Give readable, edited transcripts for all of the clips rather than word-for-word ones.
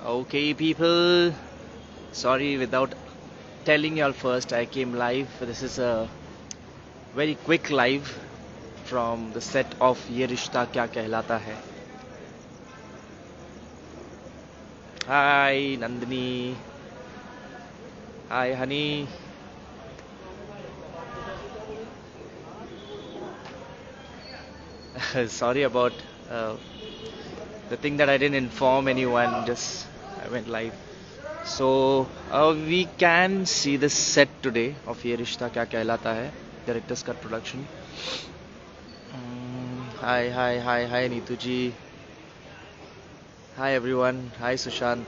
Okay, people. Sorry, without telling y'all first, I came live. This is a very quick live from the set of ये रिश्ता क्या कहलाता है. Hi, Nandini. Hi, honey. Sorry about uh, the thing that I didn't inform anyone. Just I went live. So we can see the set today of ये रिश्ता क्या कहलाता है, director's cut production. Hi, Neetu ji. Hi everyone. Hi Sushant.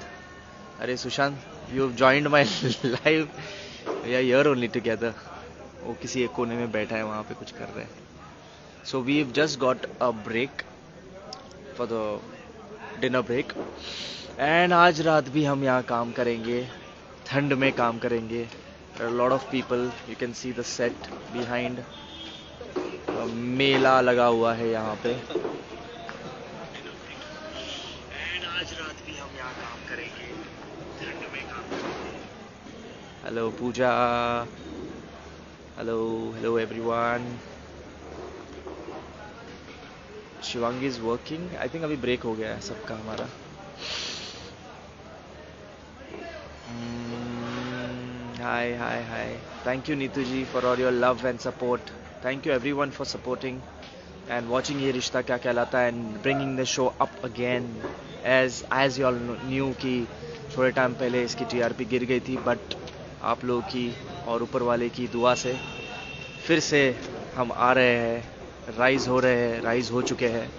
Arey Sushant, you've joined my live. We are here only together. वो किसी एक कोने में बैठा है वहाँ पे कुछ कर रहा है. So we've just got a break for the dinner break. And आज रात भी हम यहाँ काम करेंगे. ठंड में काम करेंगे. There are a lot of people. You can see the set behind. मेला लगा हुआ है यहाँ पे. And आज रात भी हम यहाँ काम करेंगे. ठंड में काम करेंगे. Hello Pooja. Hello everyone. Shivangi is working. I think अभी break हो गया है सबका हमारा. Hi. Thank you Neetu ji for all your love and support. Thank you everyone for supporting and watching ये रिश्ता क्या कहलाता है and bringing the show up again. As you all knew कि थोड़े टाइम पहले इसकी TRP गिर गई थी, but आप लोगों की और ऊपर वाले की दुआ से फिर से हम आ रहे हैं, राइज हो चुके हैं.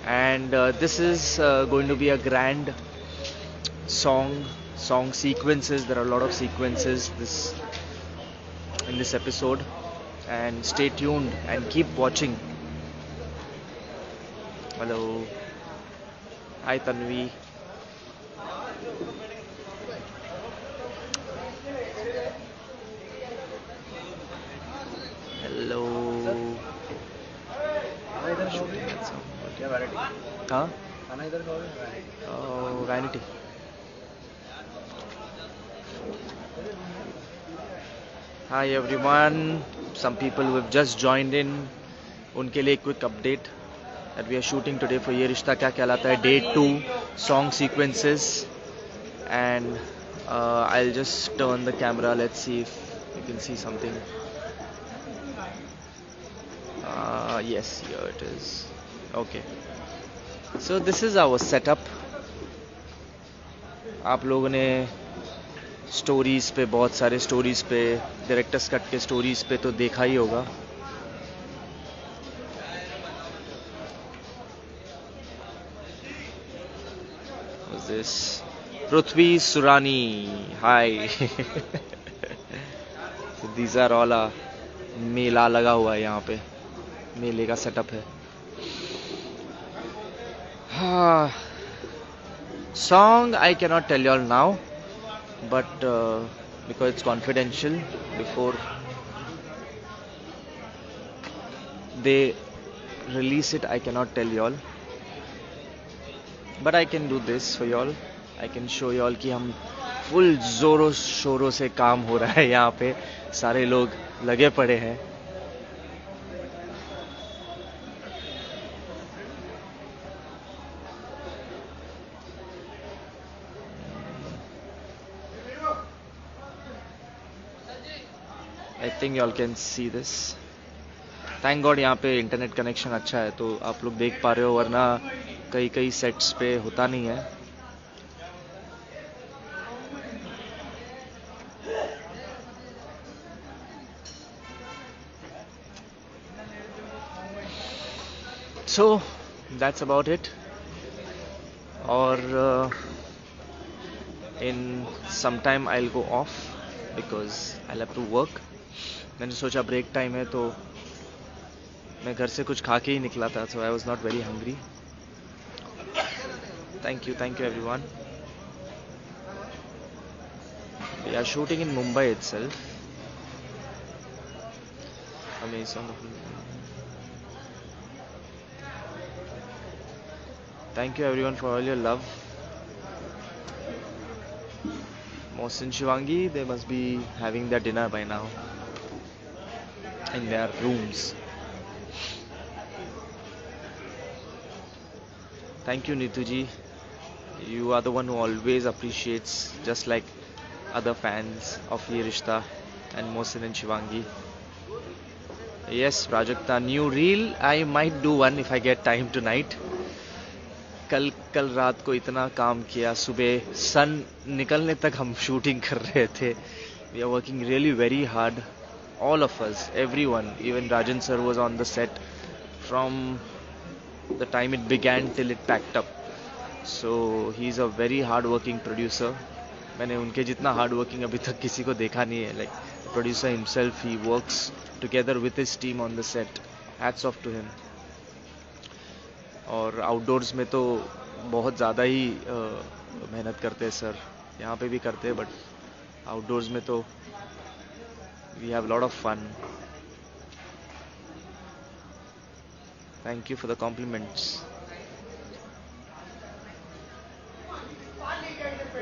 And this is going to be a grand song sequences. There are a lot of sequences in this episode, and stay tuned and keep watching. Hello. Hi Tanvi. Hello. Shooting at some. क्या variety? हाँ? खाना इधर खाओगे? Vanity. Hi everyone. Some people who have just joined in. उनके लिए quick update that we are shooting today for ये रिश्ता क्या कहलाता है day 2 song sequences, and I'll just turn the camera. Let's see if you can see something. Yes, here it is. Okay. So this is our setup. आप लोगों ने stories पे, बहुत सारे स्टोरीज पे, डायरेक्टर्स कट के स्टोरीज पे तो देखा ही होगा. What's this? Prithvi Surani. Hi. So these are all मेला लगा हुआ है यहाँ पे. मेले का सेटअप है. Song I cannot tell you all now, but because it's confidential, before they release it I cannot tell you all, but I can do this for you all. I can show you all कि हम full जोरों शोरों से काम हो रहा है यहाँ पे. सारे लोग लगे पड़े हैं. I think you all can see this. Thank God यहाँ पे इंटरनेट कनेक्शन अच्छा है तो आप लोग देख पा रहे हो, वरना कई सेट्स पे होता नहीं है. So that's about it. और in some time I'll go off because I'll have to work. मैंने सोचा ब्रेक टाइम है तो मैं घर से कुछ खा के ही निकला था, so I was not very hungry. Thank you everyone. We are shooting in Mumbai itself. Amazing. Thank you everyone for all your love. Mohsin Shivangi, they must be having their dinner by now in their rooms. Thank you, Nituji. You are the one who always appreciates, just like other fans of Ye Rishta and Mohsin and Shivangi. Yes, Prajakta, new reel. I might do one if I get time tonight. कल रात को इतना काम किया, सुबह सन निकलने तक हम शूटिंग कर रहे थे. We are working really very hard, all of us, everyone. Even Rajan sir was on the set from the time it began till it packed up. So he's a very hard working producer. मैंने उनके जितना hard working अभी तक किसी को देखा नहीं है. Like producer himself, he works together with his team on the set. Hats off to him. और आउटडोर्स में तो बहुत ज़्यादा ही मेहनत करते हैं सर. यहाँ पे भी करते हैं, बट आउटडोर्स में तो we have lot of fun. Thank you for the compliments.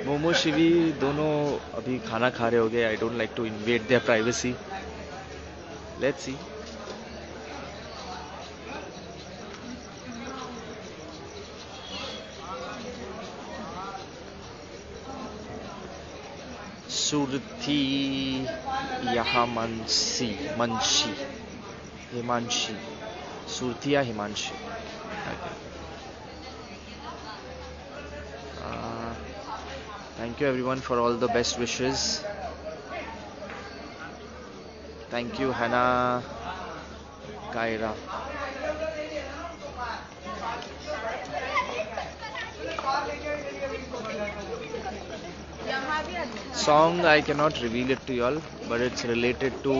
Momo Shivi दोनों अभी खाना खा रहे होंगे. I don't like to invade their privacy. Let's see. Surathi या मंशी हिमांशी. सुरथी या Himanshi. Thank you everyone for all the best wishes. Thank you Hannah Kaira. Song I cannot reveal it to y'all, but it's related to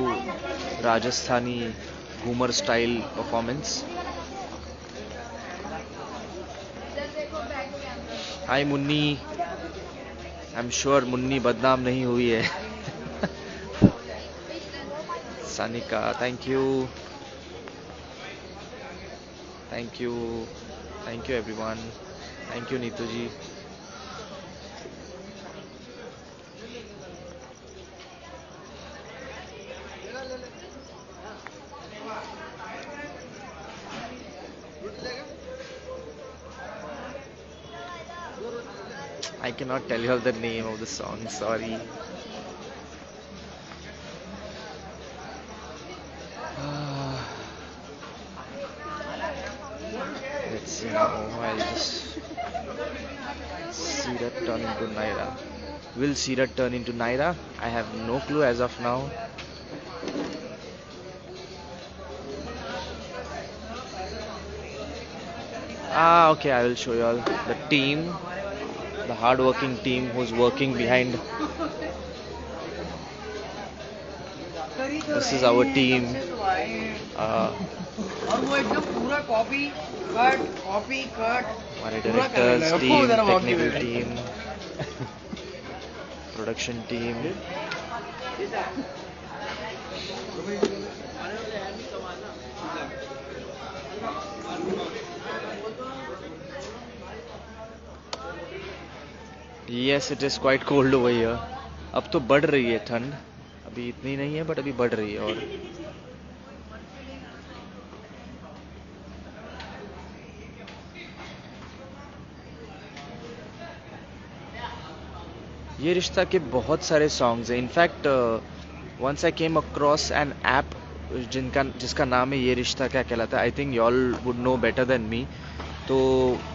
Rajasthani Ghumar style performance. Hi Munni. I'm sure Munni बदनाम नहीं हुई है. Sanika, thank you. Thank you. Thank you everyone. Thank you Neetu ji. I cannot tell you the name of the song, sorry. Let's see now. I'll just Sirat turn into Naira. Will Sirat turn into Naira? I have no clue as of now. Okay, I will show you all the team. The hard-working team who's working behind. This is our team. हमारे directors team, technical team, production team. Yes, it is quite cold over here. अब तो बढ़ रही है ठंड. अभी इतनी नहीं है, बट अभी बढ़ रही है. और ये रिश्ता के बहुत सारे सॉन्ग्स हैं. In fact once I came across an app जिसका नाम है ये रिश्ता क्या कहलाता है. I think you all would know better than me. तो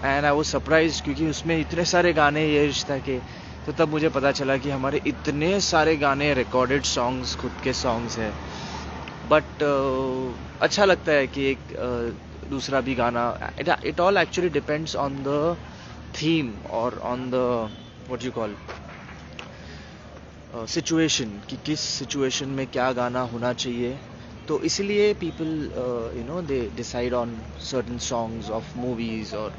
एंड आई वाज सरप्राइज क्योंकि उसमें इतने सारे गाने ये रिश्ता के. तो तब मुझे पता चला कि हमारे इतने सारे गाने रिकॉर्डेड सॉन्ग्स खुद के सॉन्ग्स हैं. बट अच्छा लगता है कि एक दूसरा भी गाना. It all actually depends on the theme और on the what you call situation कि किस सिचुएशन में क्या गाना होना चाहिए. तो इसलिए people they decide on certain songs of movies और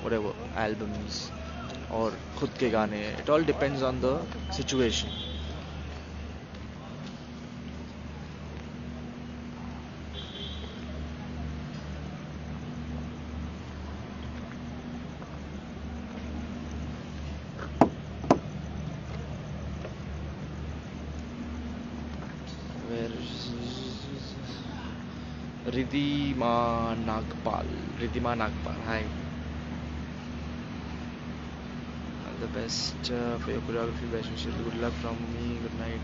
व्हाटएवर एल्बम्स और खुद के गाने. It all depends on the situation. Ridhima Nagpal, hi. All the best for your choreography, best wishes, good luck from me, good night.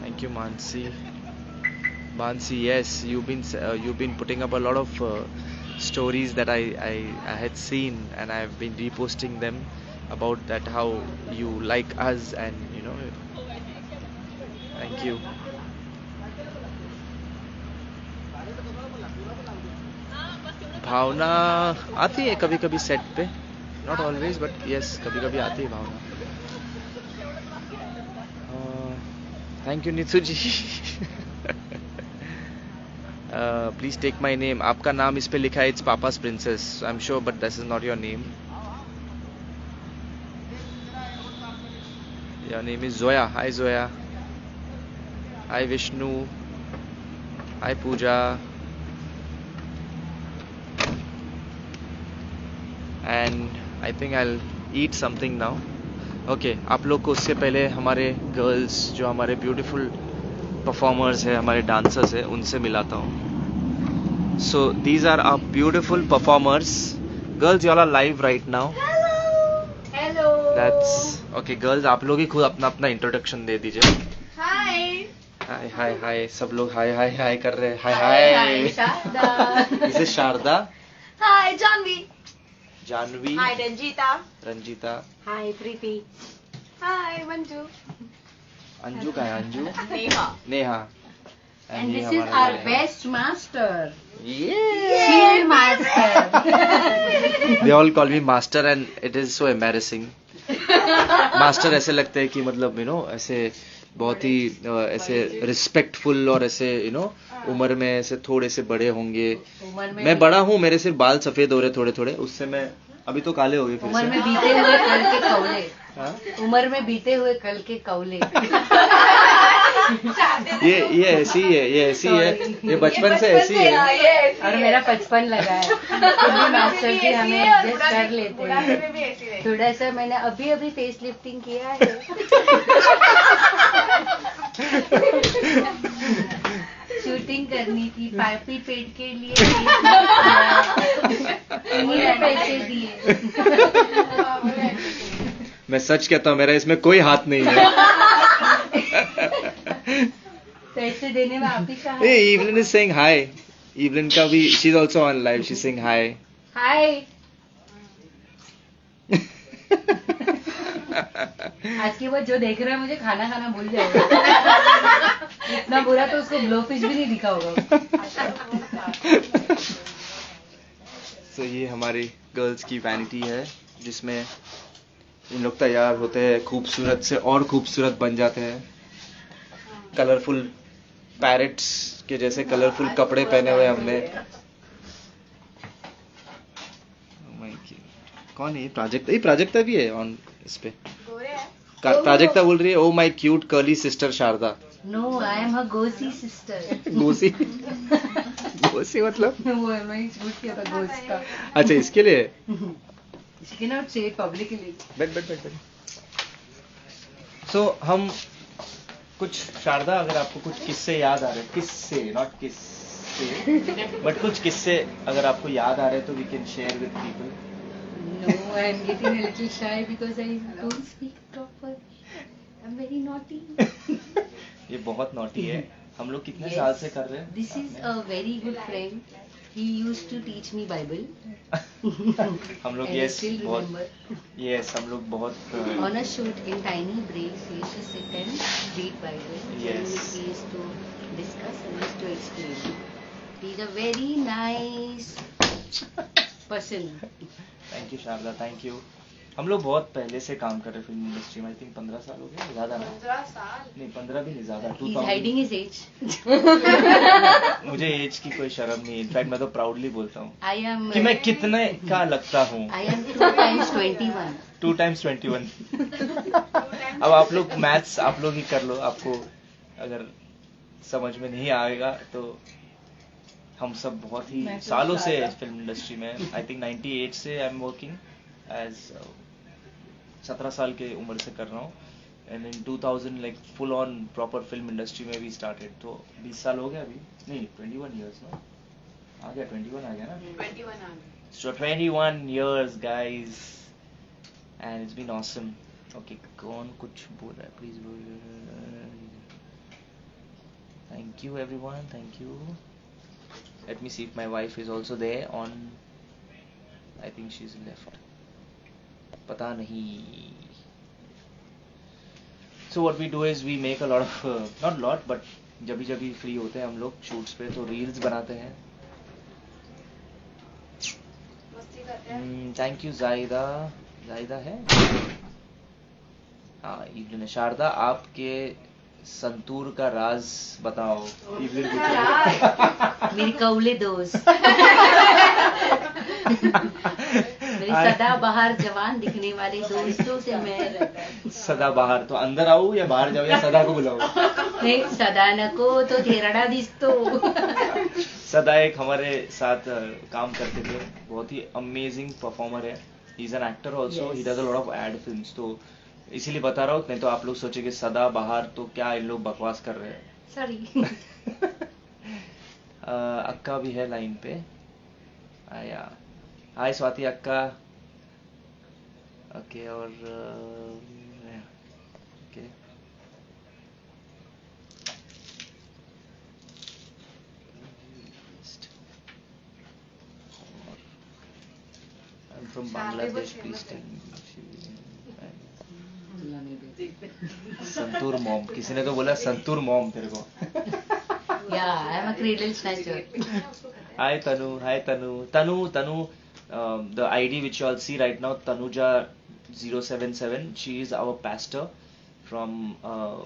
Thank you Mansi. Yes, you've been putting up a lot of stories that I had seen, and I've been reposting them about that, how you like us, and thank you. भावना आती है कभी कभी set पे, not always but yes, कभी कभी आती है भावना. Thank you Neetu ji. Please take my name. आपका नाम इस पे लिखा है, it's papa's princess, I am sure, but this is not your name. Your name is Zoya. Hi Zoya. Hi Vishnu. Hi Pooja. And I think I'll eat something now. Okay, आप लोग को उससे पहले हमारे गर्ल्स, जो हमारे ब्यूटीफुल परफॉर्मर्स है, हमारे डांसर्स है, उनसे मिलाता हूँ. So these are our beautiful performers. Girls, you all are live right now. Hello. That's okay. Girls, आप लोग ही खुद अपना अपना इंट्रोडक्शन दे दीजिए. Hi. हाय सब लोग हाय कर रहे हैं. हाय. Sharda. This is Sharda. Hi, Janvi. Janvi. Hi, Ranjita. Hi, Preeti. Hi, Manju. Anju का है. अंजू. नेहा. And ये this is हमारा our है. best master. Yeah. Cheer master. They all call me master and it is so embarrassing. Master ऐसे लगते हैं कि मतलब ऐसे बहुत ही ऐसे रिस्पेक्टफुल, और ऐसे उम्र में ऐसे थोड़े से बड़े होंगे. मैं बड़ा हूँ, मेरे सिर्फ बाल सफेद हो रहे थोड़े थोड़े, उससे मैं अभी तो काले हो गए फिर उम्र में से. बीते हुए कल के कौले. हाँ? उम्र में बीते हुए कल के कौले. ये ऐसी है, ये बचपन से ऐसी है. और मेरा 55 लगा है. फिर भी मास्टर जी हमें एडजस्ट कर लेते हैं. थोड़ा सा मैंने अभी फेस लिफ्टिंग किया है. शूटिंग करनी थी, पापी पेट के लिए इन्हीं ने पैसे दिए. मैं सच कहता हूँ, मेरा इसमें कोई हाथ नहीं है. पैसे देने में आप ही का Hey, Evelyn is saying hi. Evelyn का भी, she's also on live. She's saying hi. हाय. आज के बाद जो देख रहा है मुझे खाना भूल जाएगा. इतना बुरा तो उसको ब्लोफिश भी नहीं दिखा होगा. So ये हमारी गर्ल्स की वैनिटी है, जिसमें इन लोग तैयार होते हैं, खूबसूरत से और खूबसूरत बन जाते हैं. कलरफुल पैरेट्स के जैसे कलरफुल कपड़े पहने हुए हमने. कौन है ये? प्राजक्ता भी है ऑन इस पे. प्राजक्ता बोल रही है, oh my cute curly sister Sharda. No, I am her gossy sister. Gossy. Gossy मतलब वो मैं झूठ किया था गोस का. अच्छा, इसके लिए. You cannot say it publicly. बैठ. सो हम कुछ, शारदा, अगर आपको कुछ किस्से याद आ रहे, किस्से नॉट किस्से बट कुछ किस्से अगर आपको याद आ रहे तो we can share with people. No, I am getting a little shy because I don't speak proper. I'm very naughty. ये बहुत नॉटी है. हम लोग कितने Yes. साल से कर रहे हैं? This is a very good friend. He used to teach me Bible. हम लोग And I यस still बहुत remember. यस हम लोग बहुत On a shoot in tiny breaks, he used to sit and read Bible. Yes. And he used to discuss and used to explain. He's a very nice person. Thank you Sharda, thank you. हम लोग बहुत पहले से काम कर रहे film industry में. I think 15 साल हो गए, ज्यादा ना. 15 साल. नहीं, 15 भी नहीं, ज्यादा. He's hiding his age. मुझे एज की कोई शर्म नहीं. इनफैक्ट मैं तो प्राउडली बोलता हूँ I am. कि मैं कितने का लगता हूँ. I am 2 times 21. 2 times 21. अब आप लोग मैथ्स आप लोग ही कर लो. आपको अगर समझ में नहीं आएगा तो हम सब बहुत ही सालों से फिल्म इंडस्ट्री में. आई थिंक 98 से आई एम वर्किंग एज 17 साल के उम्र से कर रहा हूँ. And in 2000 like full on proper film industry में भी स्टार्टेड. तो 20 साल हो गया अभी, नहीं 21 years ना, आ गया 21 आ गया ना. 21 आ गए. So 21 years guys, and it's been awesome. Okay, कौन कुछ बोल रहा है, please बोल. Thank you everyone, thank you. Let me see if my wife is also there on. I think she's left. पता नहीं. So what we do is we make a lot of not lot but जब भी free होते हैं हम लोग shoots पे तो रील्स बनाते हैं. मस्ती करते हैं. थैंक यू जायदा. जायदा है. हाँ इवलिन. शारदा आपके संतूर का राज बताओ. इवलिन मेरी कौले दोस्त. मेरी सदा बाहर जवान दिखने वाले दोस्तों से मैं सदा बाहर तो अंदर आऊँ या बाहर जाऊँ या सदा को बुलाऊँ. नहीं सदा नको तो धेरड़ा दिस्तो. सदा एक हमारे साथ काम करते थे. बहुत ही अमेजिंग परफॉर्मर है. He is an actor also. He does a lot of ad films. तो इसीलिए बता रहा हूँ, नहीं तो आप लोग सोचेंगे सदा बाहर तो क्या इन लोग बकवास कर रहे हैं. सॉरी. अक्का भी है लाइन पे. आया. हाय स्वाति अक्का. ओके और okay. I'm from Bangladesh. Please tell me. Santoor mom. किसी ने तो बोला संतूर मॉम तेरे को. Yeah, I am a cradle snatcher. Hi Tanu. Hi Tanu. Tanu. The ID which you all see right now, Tanuja 077. She is our pastor from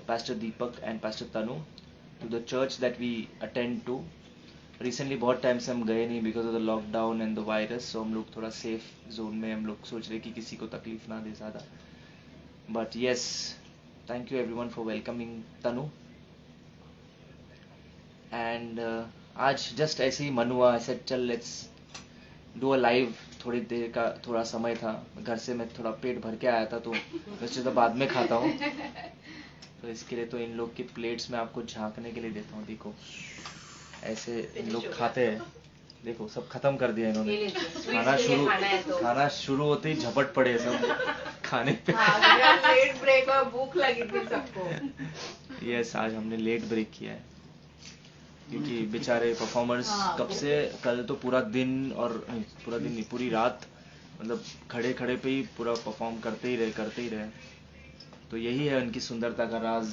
Pastor Deepak and Pastor Tanu to the church that we attend to. Recently बहुत time से हम गए नहीं because of the lockdown and the virus. So हम लोग थोड़ा safe zone में हम लोग सोच रहे कि किसी को तकलीफ ना दे ज़्यादा. But yes, thank you everyone for welcoming Tanu. And आज just ऐसे ही मन हुआ. I said चल let's do a live. थोड़ी देर का थोड़ा समय था. घर से मैं थोड़ा पेट भर के आया था तो वैसे तो बाद में खाता हूँ. तो इसके लिए तो इन लोग की प्लेट्स में आपको झांकने के लिए देता हूँ. देखो ऐसे इन लोग खाते हैं. देखो सब खत्म कर दिया इन्होंने. खाना शुरू होते ही झपट पड़े सब खाने पे. लेट ब्रेक और भूख लगी थी सबको. यस आज हमने लेट ब्रेक किया है क्योंकि बेचारे परफॉर्मर्स कब से कल तो पूरा दिन और पूरा दिन नहीं पूरी रात मतलब खड़े पे ही पूरा परफॉर्म करते ही रहे. तो यही है उनकी सुंदरता का राज.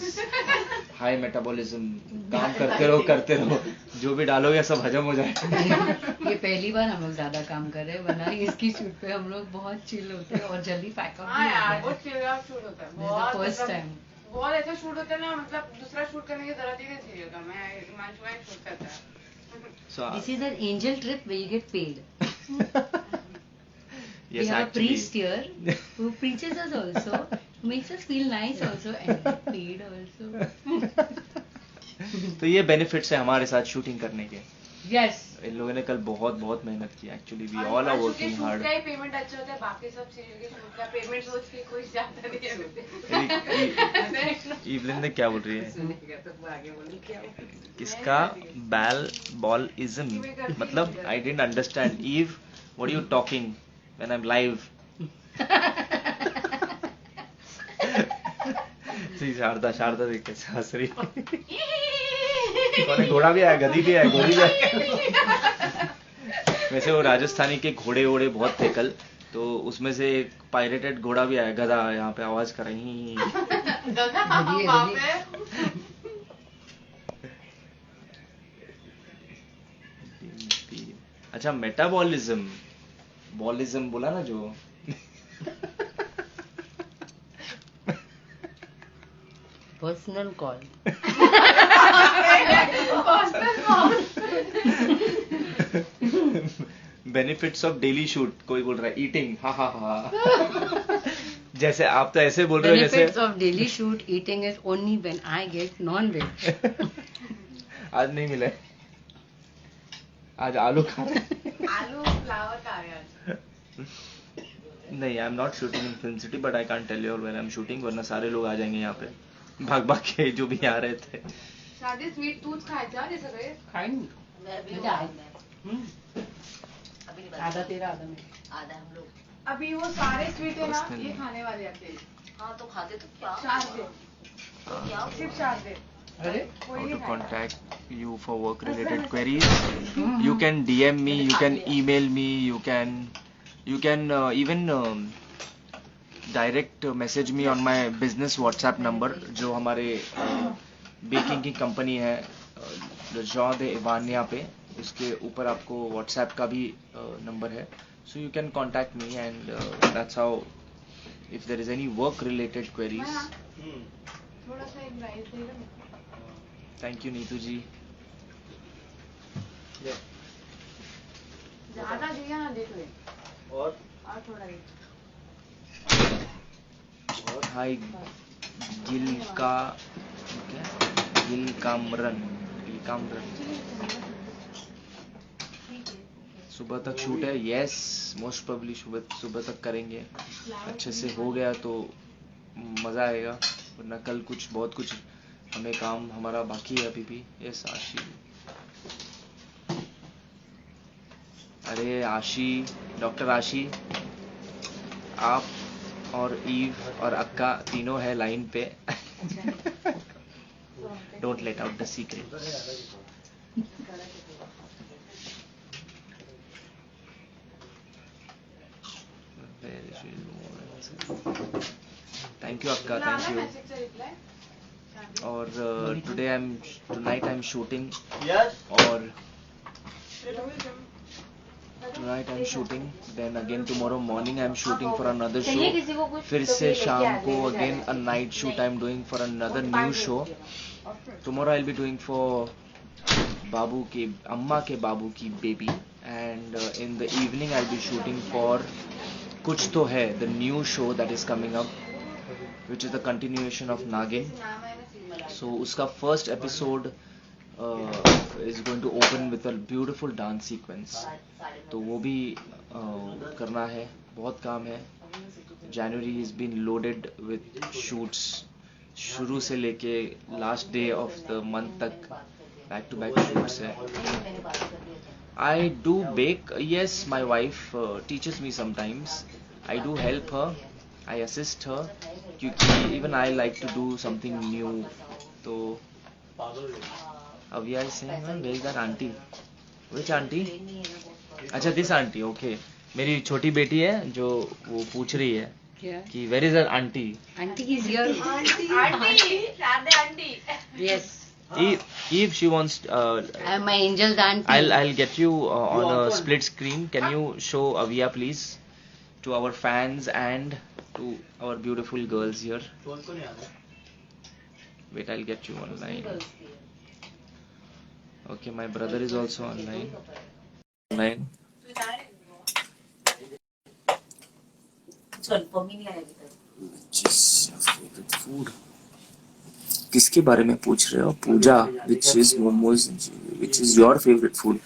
High metabolism. काम करते रहो जो भी डालोगे सब हजम हो जाए. ये पहली बार हम लोग ज्यादा काम कर रहे हैं. वरना इसकी शूट पे हम लोग बहुत चिल होते हैं और जल्दी पैक आउट बहुत चिल आउट शूट होता है. फर्स्ट टाइम बहुत ऐसा शूट होता है ना. मतलब दूसरा शूट करने की जरूरत ही नहीं सीरियल का. मैं हिमांशु में शूट करता है. This is an angel trip where you get paid. Yes, we have actually. a priest here who preaches us also, who makes us feel nice also and get paid also. तो ये benefits है हमारे साथ shooting करने के. Yes. इन लोगों ने कल बहुत मेहनत की. Actually we all are working hard. का ही पेमेंट अच्छा होता है. बाकी सब सीरियल के शूट का पेमेंट सोच के कोई जाता नहीं है. इवलिन ने क्या बोल रही है? किसका बॉलिज्म मतलब आई डिडंट अंडरस्टैंड. ईव what are you talking when I am live? Sharda देख के हंस रही. कौन है? घोड़ा भी आया, गधी भी आया, घोड़ी भी आया. वैसे वो राजस्थानी के घोड़े वोड़े बहुत थे कल. तो उसमें से एक पायरेटेड घोड़ा भी आया. गधा यहाँ पे आवाज कर रही. अच्छा मेटाबॉलिज्म बोला ना जो. Personal call. Benefits of daily shoot. कोई बोल रहा है ईटिंग. हा. जैसे आप तो ऐसे बोल रहे हो जैसे Benefits of daily shoot eating is only when I get non-veg. आज नहीं मिला. आज आलू खा रहे. आलू फ्लावर खा रहे हैं. नहीं, I am not shooting in Film City, but I can't tell you when I am shooting, वरना सारे लोग आ जाएंगे यहाँ पे भाग भाग के, जो भी आ रहे थे. साधे स्वीट तूच खायचा ते सगळे. खाएंगे मैं भी आधा तेरा आधा मेरा. आधा हम लोग. अभी वो सारे स्वीट है ना, ये खाने वाले आते हैं. हाँ तो खाते तो क्या चार दे, क्या सिर्फ चार दे. अरे कोई How नहीं to खाएगा. contact you for work related queries? You can DM me, you can email me, you can even direct message me on my business WhatsApp number, जो हमारे बेकिंग की कंपनी है जॉ दे इवानिया पे, उसके ऊपर आपको WhatsApp का भी नंबर है. So you can contact me, and that's how, if there is any work related queries. थोड़ा सा एक राइस देगा. Thank you नीतू जी. ज्यादा दिया ना, देख ले. और थोड़ा दे. हाय गिलकामरन. सुबह तक शूट है. यस, मोस्ट प्रोबेबली सुबह तक करेंगे. अच्छे से हो गया तो मजा आएगा, वरना कल बहुत कुछ हमें काम हमारा बाकी है अभी भी. यस आशी. अरे आशी, डॉक्टर आशी, आप और ईव और अक्का तीनों है लाइन पे. Don't let out the secret. Thank you अक्का, थैंक यू. और tonight I'm shooting. यस. और tonight I'm shooting, then again tomorrow morning I'm shooting for another show. फिर से शाम को again a night shoot I'm doing for another new show. Tomorrow I'll be doing for अम्मा के बाबू की baby, and in the evening I'll be shooting for कुछ तो है, the new show that is coming up, which is the continuation of Nagin. So उसका first episode is going to open with a beautiful dance sequence. तो वो भी करना है, बहुत काम है. January has been loaded with shoots, शुरू से लेके last day of the month तक back to back shoots है. I do bake. Yes, my wife teaches me sometimes. I do help her, I assist her, क्योंकि even I like to do something new. तो Avya is saying, man, where is that auntie? Which auntie? अच्छा, this auntie, okay. मेरी छोटी बेटी है जो वो पूछ रही है कि where is that auntie? Auntie is here. Aunty, Radhe aunty. Yes. If she wants, I'm my angel's auntie. I'll get you on a split screen. Can you show Avya please to our fans and to our beautiful girls here? Wait, I'll get you online. Okay, my brother is also online. Favorite food. किसके बारे में पूछ रहे हो? पूजा, which is momos, which is your favorite food?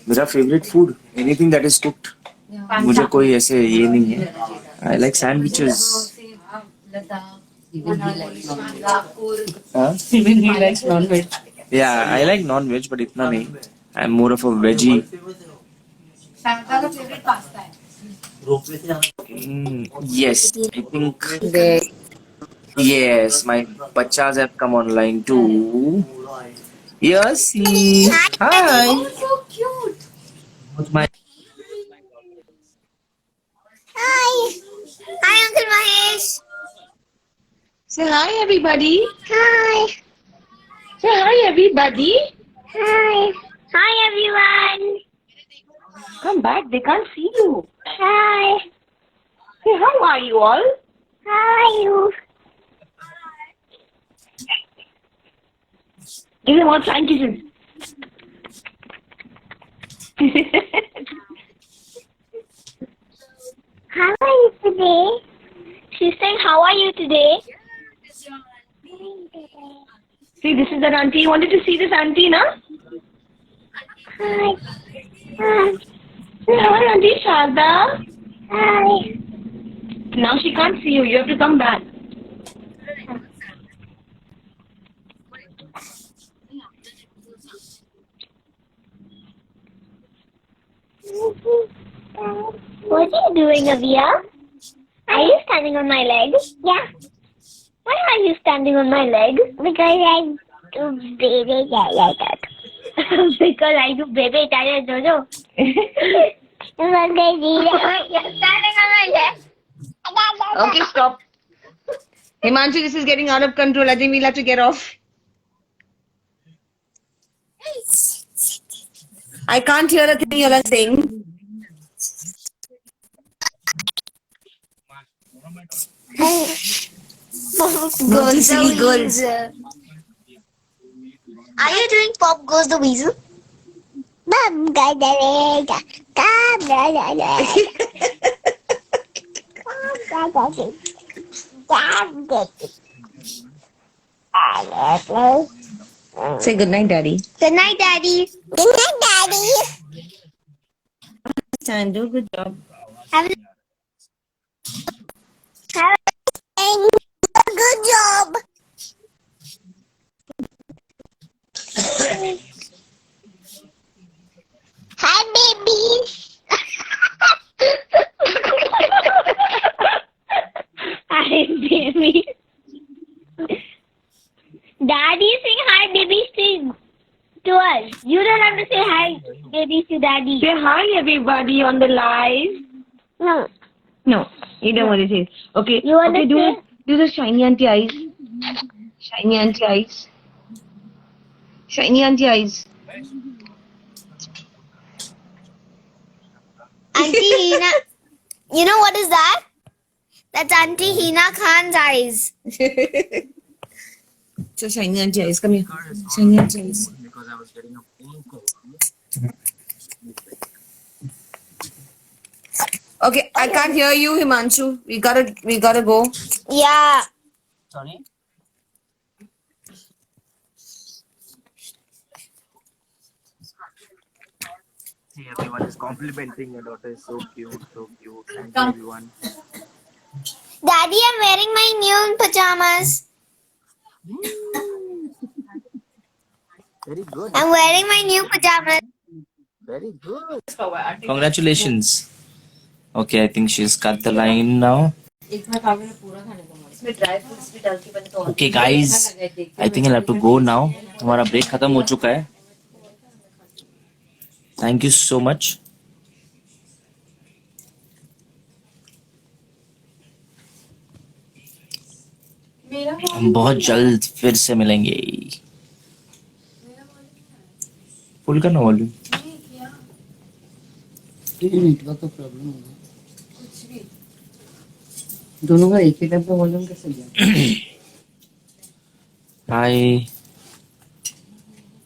मेरा favorite food, anything that is cooked. मुझे कोई ऐसे ये नहीं है. I like sandwiches. Even he likes non-veg. Yeah, I like non-veg, but इतना नहीं. I'm more of a veggie. Santa का फेवरेट पास्ता है. Yes, I think. Yes, my bachas have come online too. Yes, hi. Oh, so cute. My Hi, Uncle Mahesh. Say hi, everybody. Hi. Say hi, everybody. Hi. Hi, everyone. Come back. They can't see you. Hi. Say how are you all? Hi, you. Give them all flying kisses. How are you today? She's saying, how are you today? See, this is that auntie. You wanted to see this auntie, na? Hi. Hi. Say hi, Auntie Sharda. Hi. Now she can't see you. You have to come back. What are you doing, Avia? Are you standing on my legs? Yeah. Why are you standing on my legs? Because I do baby diet. Because I do baby diet, Jojo. You're standing on my legs. Okay, stop. Himanshu, this is getting out of control. I think we'll have to get off. I can't hear a thing you're saying. Goes silly girls. Are you doing Pop Goes the Weasel? Bum ga da da da da da da. Say good night, Daddy. Good night, Daddy. Good night, Daddy. Stand, do a good job. Have a good job. Hi, baby. Hi, baby. Daddy saying hi, baby, to us. You don't have to say hi, baby, to Daddy. Say hi, everybody on the live. No. No, you don't want to say. Okay, You want okay, to do the shiny auntie eyes. Shiny auntie eyes. Shiny auntie eyes. Auntie Hina. You know what is that? That's Auntie Hina Khan's eyes. So shiny auntie eyes, come here. Shiny auntie eyes. Because I was getting a phone call. Okay, I can't hear you, Himanshu. We gotta go. Yeah. Sorry? See, everyone is complimenting your daughter is so cute, so cute. Thank you, everyone. Daddy, I'm wearing my new pajamas. Very good. I'm wearing my new pajamas. Very good. Congratulations. Okay, I think she's cut the line now. Okay, guys, I think I'll have to go now. हमारा break खत्म हो चुका है. Thank you so much. हम बहुत जल्द फिर से मिलेंगे. फुल करना वॉल्यूम. नेटवर्क का प्रॉब्लम होगा दोनों का एक ही टाइप का वॉल्यूम कैसे गया Hi,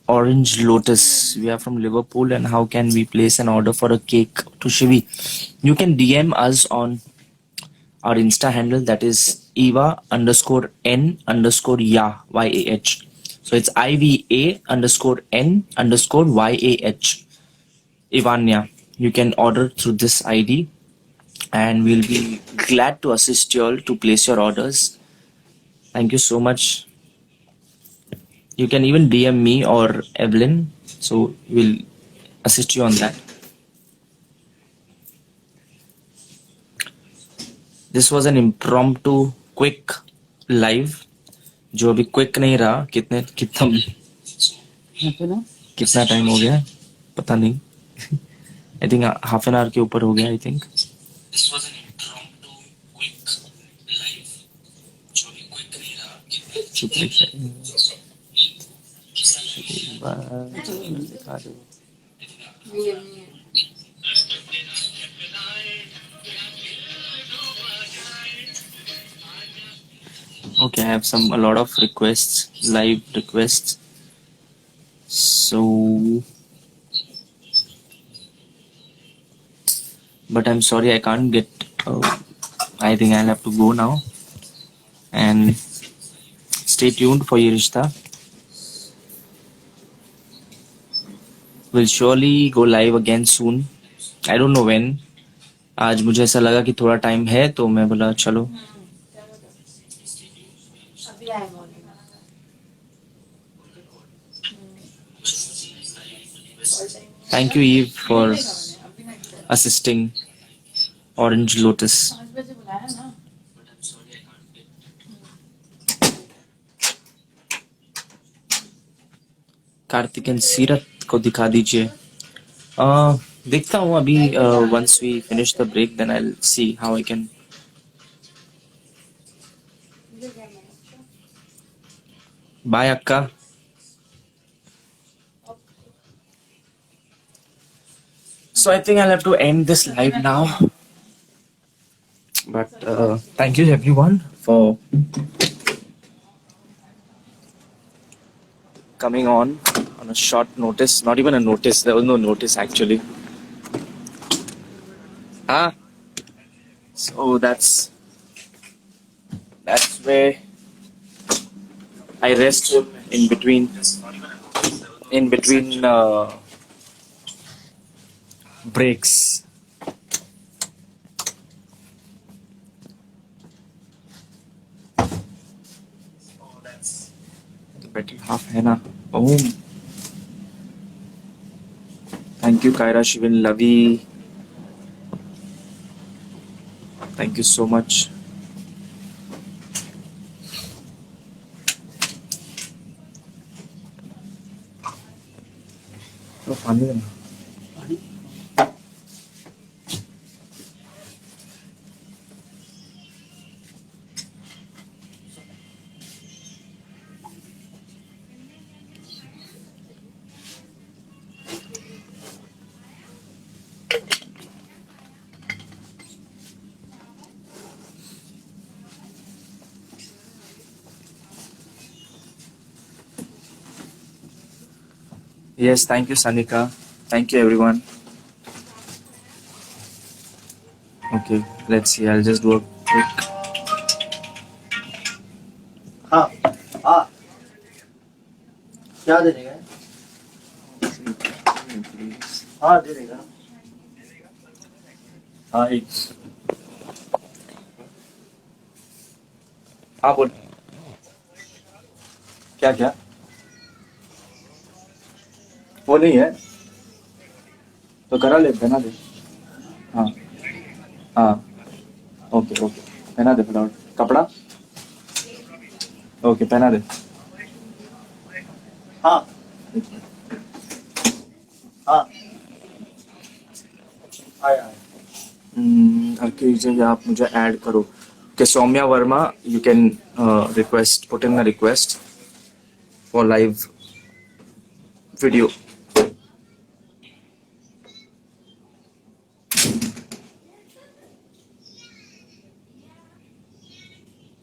Orange Lotus. We are from Liverpool, and how can we place an order for a cake to Shivi? You can DM us on our Insta handle, that is Eva_N_YAH. YAH. So it's IVA_N_YAH. Ivanya. You can order through this ID, and we'll be glad to assist you all to place your orders. Thank you so much. You can even DM me or Evelyn, so we'll assist you on that. This was an impromptu quick live, जो अभी quick नहीं रहा. कितना time हो गया पता नहीं. I think half an hour के ऊपर हो गया. I think. This was an impromptu quick live, जो अभी quick नहीं रहा. चुप Okay, I have a lot of requests, live requests. So, but I'm sorry I can't get. I think I'll have to go now. And stay tuned for Ye Rishta. We'll surely go live again soon. I don't know when. आज मुझे ऐसा लगा कि थोड़ा time है तो मैं बोला चलो. अभी आए morning. Thank you Eve for assisting Orange Lotus. 5 बजे बुलाया ना. कार्तिक एंड सीरत को दिखा दीजिए. देखता हूँ अभी. once we finish the break then I'll see how I can. Bye Akka. So I think I'll have to end this live now. But thank you everyone for coming on a short notice. Not even a notice. There was no notice actually. Ah. So that's where I rest in between breaks. Better half है ना. Oh. Thank you Kaira, Shivin, Lavi. Thank you so much. तो पानी देना. Yes, thank you Sanika. Thank you everyone. Okay, let's see. I'll just do a quick. हाँ हाँ क्या दे देगा. हाँ दे देगा. हाँ एक. हाँ बोल. क्या क्या. वो नहीं है तो करा ले. बना दे. हाँ हाँ. Okay okay. पहना दे फटाफट. कपड़ा. ओके पहना दे. हाँ हाँ आया. अर्की आप मुझे ऐड करो. Okay, Soumya Verma, you can put in a request for live video.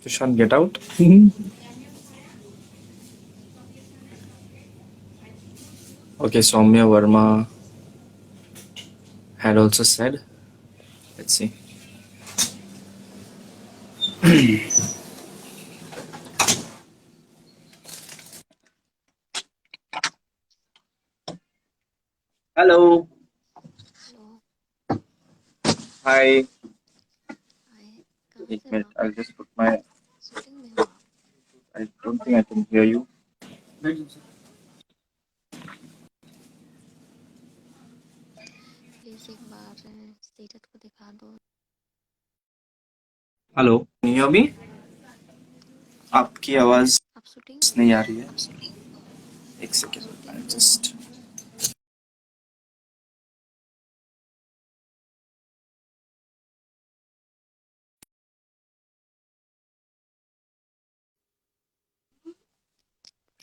Sushant, get out. Okay, Soumya Verma had also said. Let's see. Hello. Hi. एक minute. I'll just put my. I don't think I can hear you. Please एक बार सीरत को दिखा दो. Hello. Can you hear me? आपकी आवाज आप shooting नहीं आ रही है. एक second. I'll just.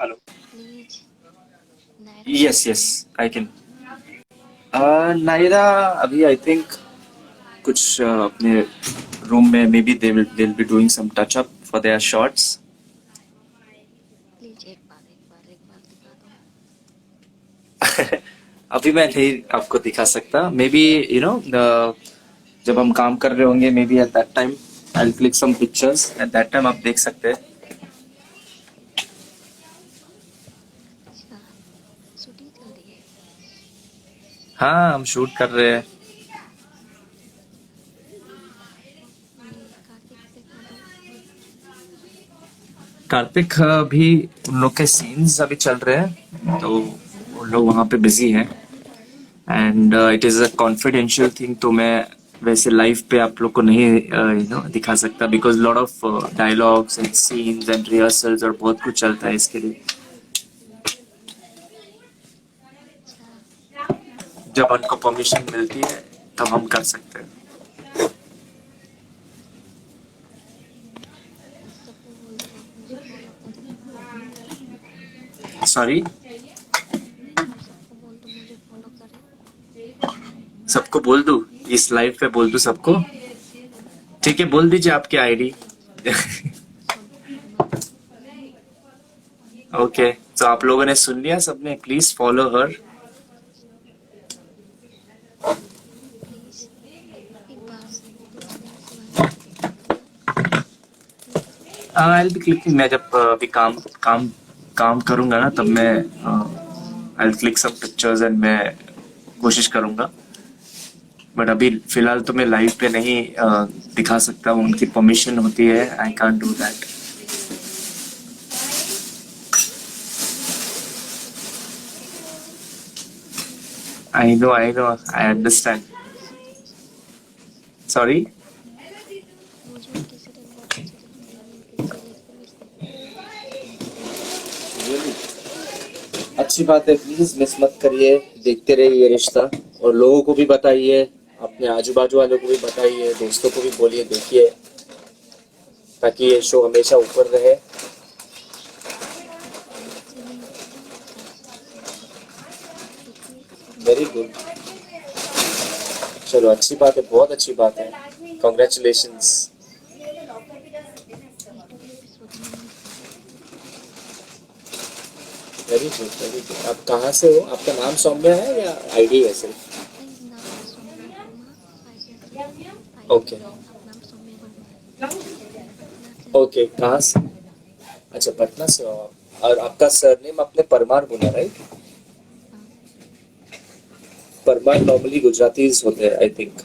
Hello. Please. Yes, I can. Naira अभी I think कुछ अपने रूम में maybe they'll be doing some touch up for their shots. Please एक बार दिखा दो. अभी मैं नहीं आपको दिखा सकता. Maybe जब हम काम कर रहे होंगे maybe at that time I'll click some pictures. At that time आप देख सकते हैं. अच्छा शूटिंग चल रही है. हाँ हम शूट कर रहे हैं. कार्तिक भी उन लोग के सीन्स अभी चल रहे हैं, तो उन लोग वहाँ पे बिजी हैं and it is a confidential thing, तो मैं वैसे लाइव पे आप लोग को नहीं दिखा सकता, because lot of dialogues and scenes and rehearsals और बहुत कुछ चलता है इसके लिए। जब उनको परमिशन मिलती है तब हम कर सकते हैं। सॉरी, सबको बोल दूं? इस लाइव पे बोल दूं सबको? ठीक है, बोल दीजिए आपकी आईडी। ओके, तो आप लोगों ने सुन लिया सबने, please follow her. I be clicking, मैं जब अभी काम करूंगा ना, तब मैं I click some pictures and मैं कोशिश करूंगा, बट अभी फिलहाल तो मैं लाइव पे नहीं दिखा सकता, उनकी परमिशन होती है, I can't do that. I know, I understand. Sorry, अच्छी बात है, प्लीज मिस मत करिए, देखते रहिए ये रिश्ता, और लोगों को भी बताइए, अपने आजू बाजू वालों को भी बताइए, दोस्तों को भी बोलिए, देखिए, ताकि ये शो हमेशा ऊपर रहे। वेरी गुड, चलो अच्छी बात है, बहुत अच्छी बात है, congratulations. Very good, very good. आप कहाँ से हो? आपका नाम सौम्या है या आईडी है सिर्फ? ओके ओके, कहाँ से? अच्छा, पटना से हो आप। और आपका सरनेम आपने परमार बोला, राइट? परमार नॉर्मली गुजरातीज होते हैं, आई थिंक।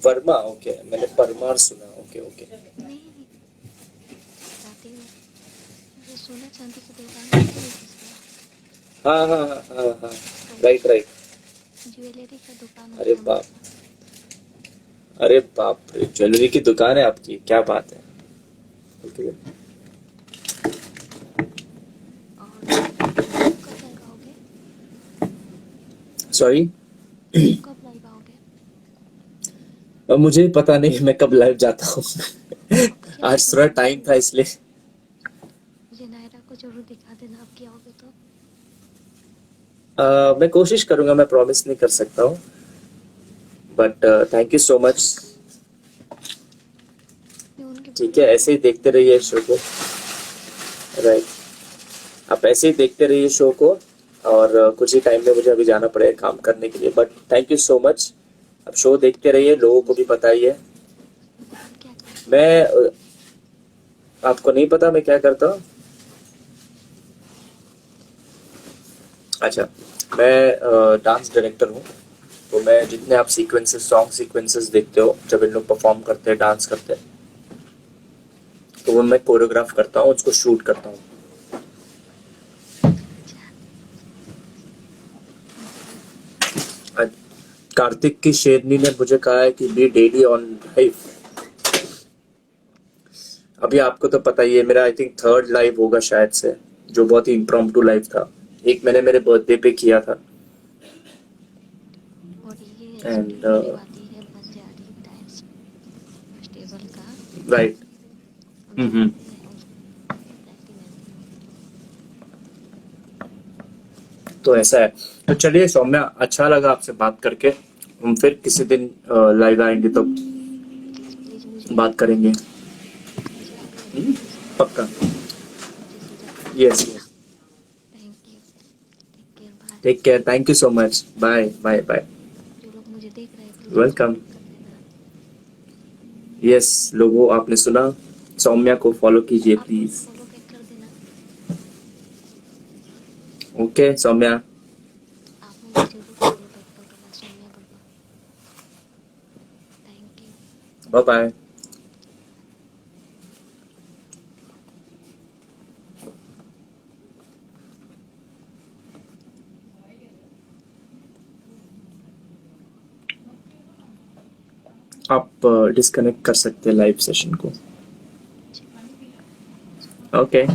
वर्मा, ओके, मैंने परमार सुना। ओके ओके, सोना चांदी की दुकान है, हाँ हाँ हाँ हाँ हाँ, राइट राइट। ज्वेलरी का दुकान है। अरे बाप, अरे बाप रे, ज्वेलरी की दुकान है आपकी, क्या बात है। ओके, सॉरी, कब लाइव आओगे? अब मुझे पता नहीं मैं कब लाइव जाता हूँ। आज थोड़ा टाइम था इसलिए। मुझे नायरा को जरूर दिखा देना, आप क्या आओगे तो। मैं कोशिश करूंगा, मैं प्रॉमिस नहीं कर सकता हूँ, but thank you so much. ठीक है, ऐसे ही देखते रहिए शो को, राइट? आप ऐसे ही देखते रहिए शो को, और कुछ ही टाइम में मुझे अभी जाना पड़ेगा काम करने के लिए, but thank you so much. आप शो देखते रहिए, लोगों को भी बताइए। मैं आपको नहीं पता मैं क्या करता हूँ? अच्छा, मैं डांस डायरेक्टर हूँ, तो मैं जितने आप सीक्वेंसेस, सॉन्ग सीक्वेंसेस देखते हो, जब इन लोग परफॉर्म करते हैं, डांस करते हैं, तो वो मैं कोरियोग्राफ करता हूँ, उसको शूट करता हूँ। कार्तिक की शेरनी ने मुझे कहा है कि बी डेली ऑन लाइव। अभी आपको तो पता ही है, मेरा आई थिंक 3rd लाइव होगा शायद से, जो बहुत ही इम्प्रॉम्प्टू लाइव था। एक मैंने मेरे बर्थडे पे किया था, एंड राइट, तो ऐसा है। तो चलिए सौम्या, अच्छा लगा आपसे बात करके, हम फिर किसी दिन लाइव आएंगे तो बात करेंगे। पक्का, yes yes. Take care, thank you so much, bye bye bye. Welcome. Yes, लोगों आपने सुना, सौम्या को फॉलो कीजिए please. Okay Soumya, bye bye. आप डिस्कनेक्ट कर सकते हैं लाइव सेशन को। ओके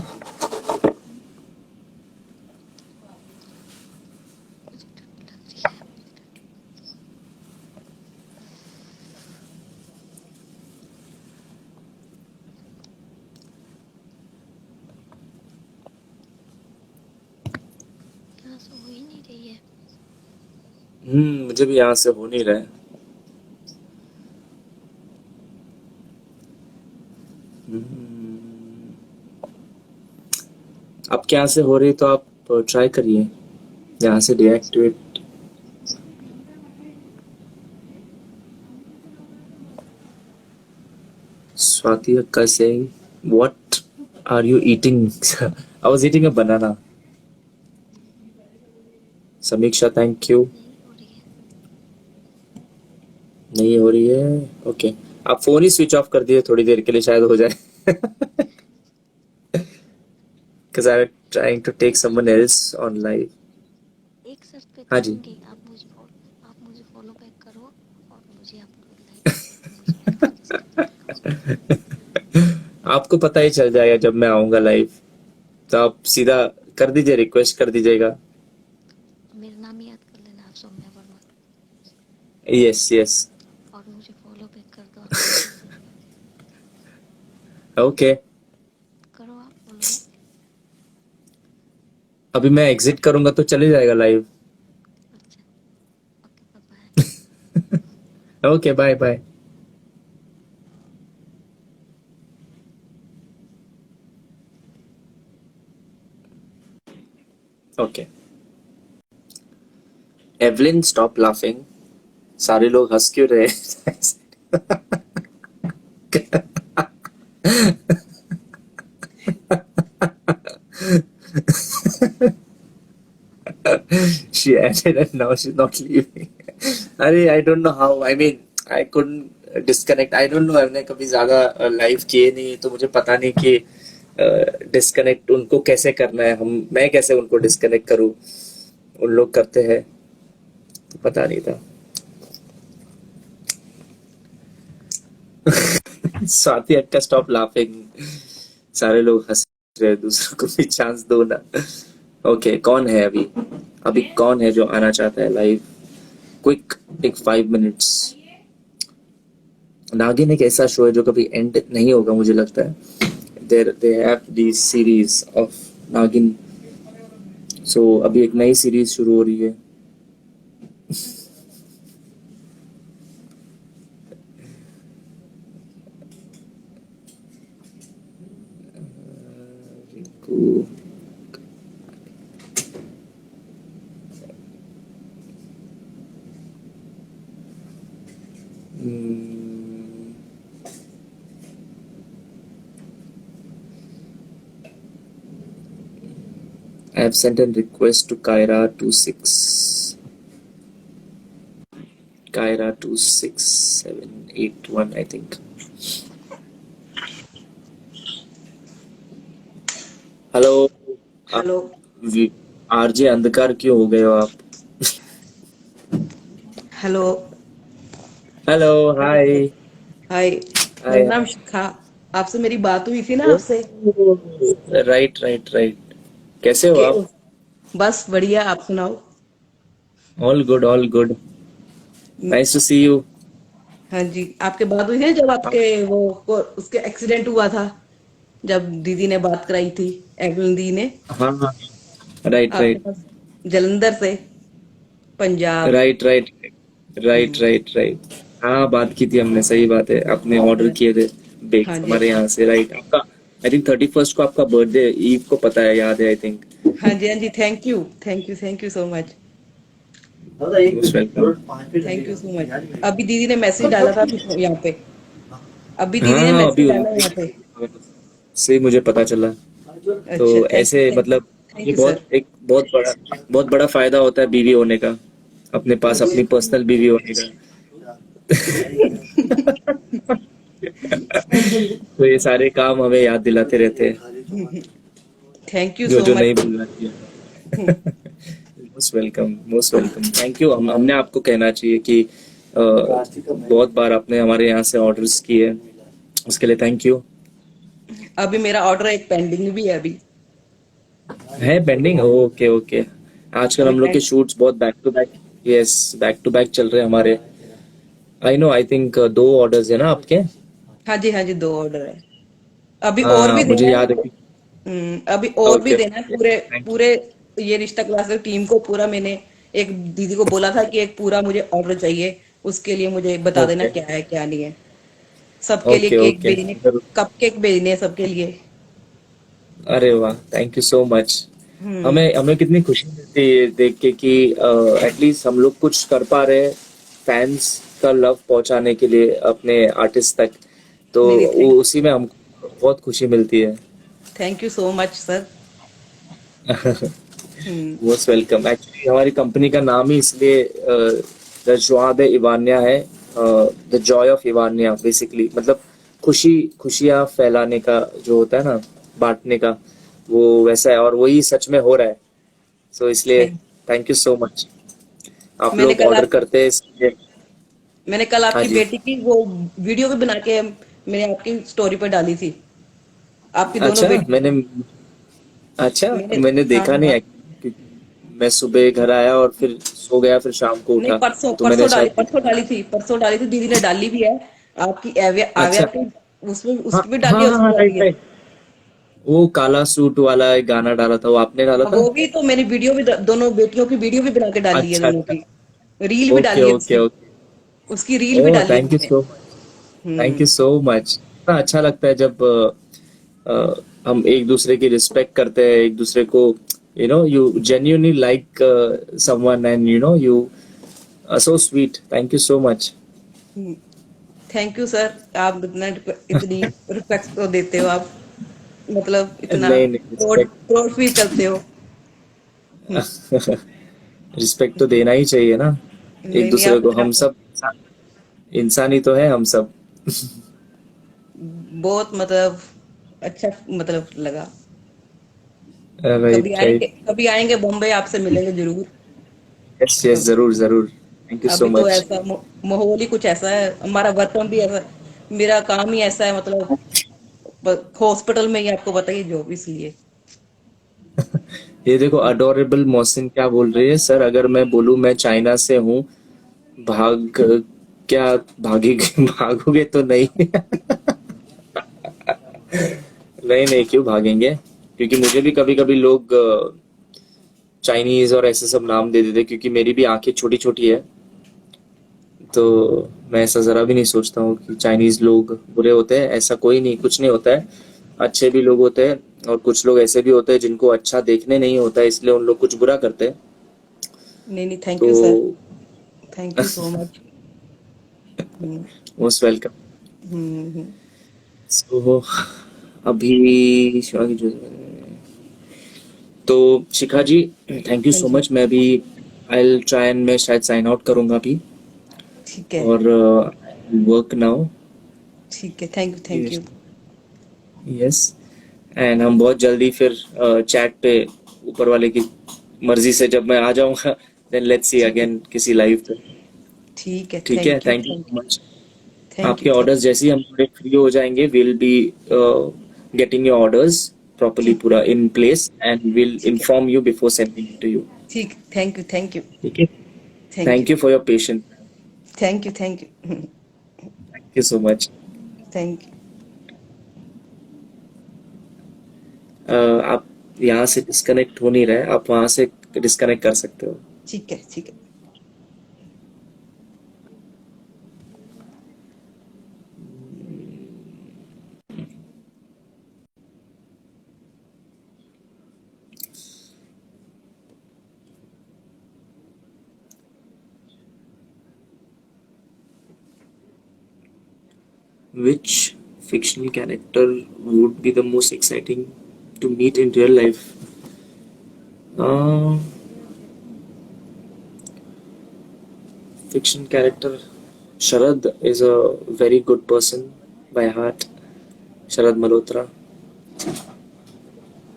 यहाँ से हो ही नहीं रही है। मुझे भी यहाँ से हो नहीं रहा है। आपके यहाँ से हो रही तो आप ट्राई करिए यहाँ से डीएक्टिवेट। स्वाति अक्का saying what are you eating? I was eating a banana. समीक्षा थैंक यू। नहीं हो रही है। नहीं हो रही है। ओके आप फोन ही स्विच ऑफ कर दिए थोड़ी देर के लिए, शायद हो जाए। Because I was trying to take someone else on live. एक शर्त पे हाँ जी। करूंगी, आप मुझे फॉलो बैक करो और मुझे आप आपको पता ही चल जाएगा जब मैं आऊंगा लाइव, तो आप सीधा कर दीजिए, रिक्वेस्ट कर दीजिएगा। मेरा नाम याद कर लेना, आप सौम्या वर्मा, यस यस और मुझे फॉलो बैक कर दो। ओके करो आप फॉलो बैक। अभी मैं एग्जिट करूंगा तो चले जाएगा लाइव। अच्छा okay bye. Okay bye bye. Okay Evelyn stop laughing. सारे लोग हंस क्यों रहे? She added and now she's not leaving. अरे I don't know how. I mean I couldn't disconnect. I don't know. हमने कभी ज्यादा लाइव किए नहीं तो मुझे पता नहीं कि डिस्कनेक्ट उनको कैसे करना है। मैं कैसे उनको डिस्कनेक्ट करूं? उन लोग करते हैं तो पता नहीं था। स्वाति अक्का स्टॉप लाफिंग। सारे लोग हंस रहे, दूसरों को भी चांस दो ना। ओके कौन है अभी कौन है जो आना चाहता है लाइव? क्विक एक 5 मिनट्स। नागिन एक ऐसा शो है जो कभी एंड नहीं होगा मुझे लगता है। they have these series of नागिन। so अभी एक नई सीरीज शुरू हो रही है। Rinku I have sent a request to Kaira26. Kaira26781 I think. Hello hello RJ अंधकार क्यों हो गए हो आप? हेलो हेलो हाय हाय मेरा नाम शिखा। आपसे मेरी बात हुई थी ना आपसे। राइट कैसे हो आप? बस बढ़िया, आप सुनाओ। All good nice to see you. हाँ जी, आपके बात हुई थी जब आपके उसके एक्सीडेंट हुआ था, जब दीदी ने बात कराई थी, एवलिन दी ने। हाँ राइट आपके पास जलंधर से पंजाब। राइट हाँ बात की थी हमने, सही बात है। आपने ऑर्डर किए थे बेक्स हाँ जी। हमारे यहाँ से, राइट। आपका आई थिंक 31 को आपका बर्थडे, ईव को पता है, याद है आई थिंक। हाँ जी thank you so much. Thank you so much. अभी दीदी ने मैसेज डाला था यहाँ पे। अभी दीदी ने हाँ, मैसेज अभी डाला यहाँ पे। से मुझे पता चला। तो ऐसे मतलब ये बहुत बड़ा फायदा होता है बीवी होने का, अपने पास अपनी पर्सनल बीवी होने का। तो ये सारे काम हमें याद दिलाते रहते हैं, थैंक यू जो सो जो मच। नहीं भूलना चाहिए। Most welcome thank you. हमने आपको कहना चाहिए कि बहुत बार आपने हमारे यहाँ से ऑर्डर्स किए, उसके लिए थैंक यू। अभी मेरा ऑर्डर एक पेंडिंग भी है अभी। है पेंडिंग? Okay okay. आजकल अभी हम लोग के शूट्स बहुत back to back, yes back to back चल रहे हैं हमारे। I know, I think 2 orders है ना आपके? हाँ जी, हाँ जी, 2 ऑर्डर है। अभी और हाँ भी मुझे देना याद है। है। अभी और भी ओके देना है पूरे थैंक पूरे ये रिश्ता क्लासिक टीम को पूरा। मैंने एक दीदी को बोला था कि एक पूरा मुझे ऑर्डर चाहिए, उसके लिए मुझे बता देना ओके क्या है क्या नहीं है। सबके लिए ओके केक ओके भेजने, जरूर। कप केक भेजने हैं सबके लिए। अरे वाह, थैंक यू सो मच। हम्म हमें हमें कितनी खुशी मिलती है देख के कि एटलीस्ट हम लोग कुछ कर पा रहे हैं फैंस का लव पहुंचाने के लिए अपने आर्टिस्ट तक, तो नहीं नहीं, वो उसी में हमको बहुत खुशी मिलती है। Thank you so much sir. Hmm most welcome. Actually हमारी कंपनी का नाम ही इसलिए द जॉय द इवानिया है, the Joy of Ivania basically, मतलब खुशियां फैलाने का जो होता है ना, बांटने का, वो वैसा है और वही सच में हो रहा है। सो इसलिए thank thank you so much. आप मैंने लोग कल ऑर्डर आप करते हैं इसलिए। मैंने कल हाँ आपकी जी। बेटी की वो वीडियो भी बना के मैंने आपकी स्टोरी पर डाली थी, आपकी दोनों अच्छा बेटी। अच्छा मैंने मैंने हाँ देखा नहीं हाँ, है, क्योंकि मैं सुबह घर आया और फिर सो गया, फिर शाम को नहीं उठा, परसों तो मैंने परसों डाली, शायद। परसों डाली थी दीदी ने, डाली भी है आपकी आव्या अच्छा। की। उसमें हाँ उसमें भी डाली हाँ है, हाँ उसमें हाँ, डाली राइट है। राइट। वो काला सूट वाला एक गाना डाला था, वो आपने डाला था? वो भी तो मैंने वीडियो भी दोनों बेटियों की वीडियो भी बना के डाली है, अच्छा दोनों अच्छा। की रील भी ओके डाली है ओके उसकी। ओके। उसकी रील भी ओह डाली है थैंक यू मैंने। सो much. Thank hmm you so much. इतना अच्छा लगता है जब हम एक दूसरे की रिस्पेक्ट करते हैं, एक दूसरे को, you know, you genuinely like someone and you know you so sweet. Thank you so much. Thank you sir. आप इतना इतनी रिस्पेक्ट तो देते हो आप, मतलब इतना नहीं नहीं, प्राउड रिस्पेक्ट प्राउड फील करते हो। हम्म, रिस्पेक्ट तो देना ही चाहिए ना एक नहीं नहीं, दूसरे आप को। हम आप सब इंसान ही तो है हम सब। बहुत मतलब अच्छा मतलब लगा। Right right. कभी आएंगे बॉम्बे, आपसे मिलेंगे जरूर। यस यस, कभी। जरूर जरूर। थैंक यू सो अभी तो मच। ऐसा माहौल ही कुछ ऐसा है, हमारा वर्क भी ऐसा, मेरा काम ही ऐसा है, मतलब हॉस्पिटल में ही आपको पता ही जॉब, इसलिए। ये देखो अडोरेबल मोहसिन क्या बोल रही है, सर अगर मैं बोलूं मैं चाइना से हूँ, भाग क्या भागेगे? भागोगे तो नहीं? नहीं नहीं, क्यों भागेंगे? क्योंकि मुझे भी कभी कभी लोग चाइनीज और ऐसे सब नाम दे देते, क्योंकि मेरी भी आंखें छोटी छोटी है, तो मैं ऐसा जरा भी नहीं सोचता हूँ कि चाइनीज लोग बुरे होते हैं। ऐसा कोई नहीं, कुछ नहीं होता है। अच्छे भी लोग होते हैं और कुछ लोग ऐसे भी होते हैं जिनको अच्छा देखने नहीं होता है, इसलिए उन लोग कुछ बुरा करते हैं। नहीं नहीं, थैंक तो you sir, thank you so much. Hmm most welcome. Hmm. So अभी शिवांगी जो, तो शिखा जी थैंक यू हाँ सो जी, मच। मैं भी आई ट्राई एंड मैं शायद साइन आउट करूंगा अभी, ठीक है, और वर्क नाउ। ठीक है, थैंक यू। यस। एंड हम बहुत जल्दी फिर चैट पे, ऊपर वाले की मर्जी से जब मैं आ जाऊंगा, देन लेट्स सी ठीक है, अगेन किसी लाइव पे। ठीक है, ठीक है, thank you, thank you so much. Thank you, आपके थैंक ऑर्डर्स जैसे ही हम थोड़े फ्री हो जाएंगे, will be getting your orders properly ठीक पूरा इन प्लेस, एंड विल ठीक है, inform you before sending to you. ठीक, थैंक यू, ठीक है। Thank you, thank you for your patience. Thank you, thank you so much. Thank you. आप यहाँ से डिस्कनेक्ट हो नहीं रहे, आप वहां से डिस्कनेक्ट कर सकते हो। ठीक है, ठीक है। Which fictional character would be the most exciting to meet in real life? Uh, Fiction character. Sharad is a very good person by heart. Sharad Malhotra.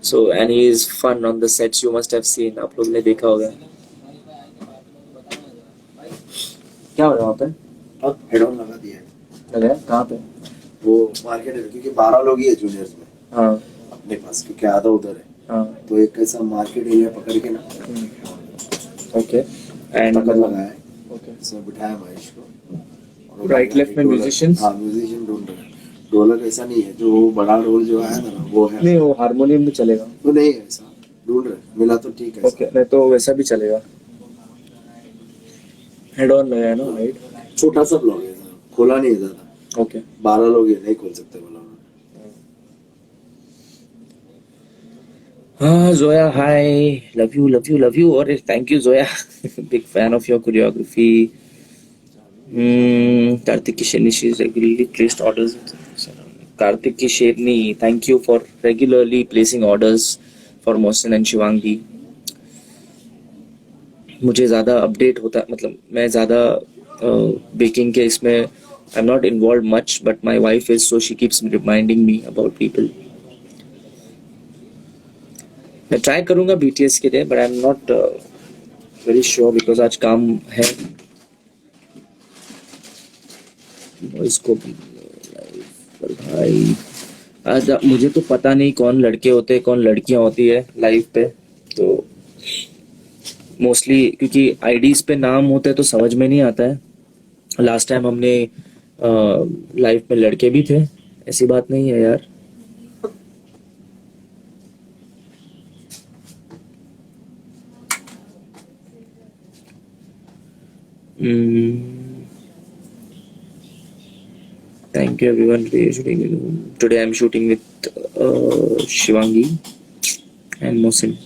So, and he is fun on the sets. You must have seen. आप लोग ने देखा होगा। क्या हो रहा है वहाँ पे? अब हेड ऑन लगा दिया है। लगा है? कहाँ पे? वो मार्केट है क्योंकि 12 लोग ही है जूनियर्स में हाँ अपने पास, क्योंकि आधा उधर है। हाँ तो एक ऐसा मार्केट एरिया पकड़ के ना ओके एंड पकड़ लगाया है, ओके इसमें बिठाया महेश को। और राइट लेफ्ट में ढोलक- म्यूजिशियंस? हाँ म्यूजिशियन ढूंढ रहे हैं। ढोलक ऐसा नहीं है, जो बड़ा रोल जो आया था ना वो है, नहीं वो हारमोनियम भी चलेगा। वो नहीं है ऐसा, ढूंढ रहे हैं, मिला तो ठीक है। ओके नहीं तो वैसा भी चलेगा। हेड ऑन लगा है ना राइट? छोटा सा ब्लॉग है, खोला नहीं है ज्यादा। ओके 12 लोग ये नहीं खोल सकते ब्लॉग। हाँ Zoya hi love you love you love you और thank you Zoya big fan of your choreography. Kartik की शेरनी she regularly placed orders. Kartik की शेरनी thank you for regularly placing orders for Mohsin and Shivangi. मुझे ज़्यादा अपडेट होता मतलब मैं ज़्यादा बेकिंग के इसमें आई am not involve much but my wife is so she keeps reminding me about people. मैं ट्राई करूंगा बीटीएस के लिए but I am not very sure because आज काम है इसको पर भाई आज मुझे तो पता नहीं कौन लड़के होते हैं कौन लड़कियां होती है लाइव पे। तो मोस्टली क्योंकि आईडीज पे नाम होते हैं तो समझ में नहीं आता है। लास्ट टाइम हमने लाइव में लड़के भी थे, ऐसी बात नहीं है यार। Thank you everyone. Today I'm shooting with Shivangi and Mohsin.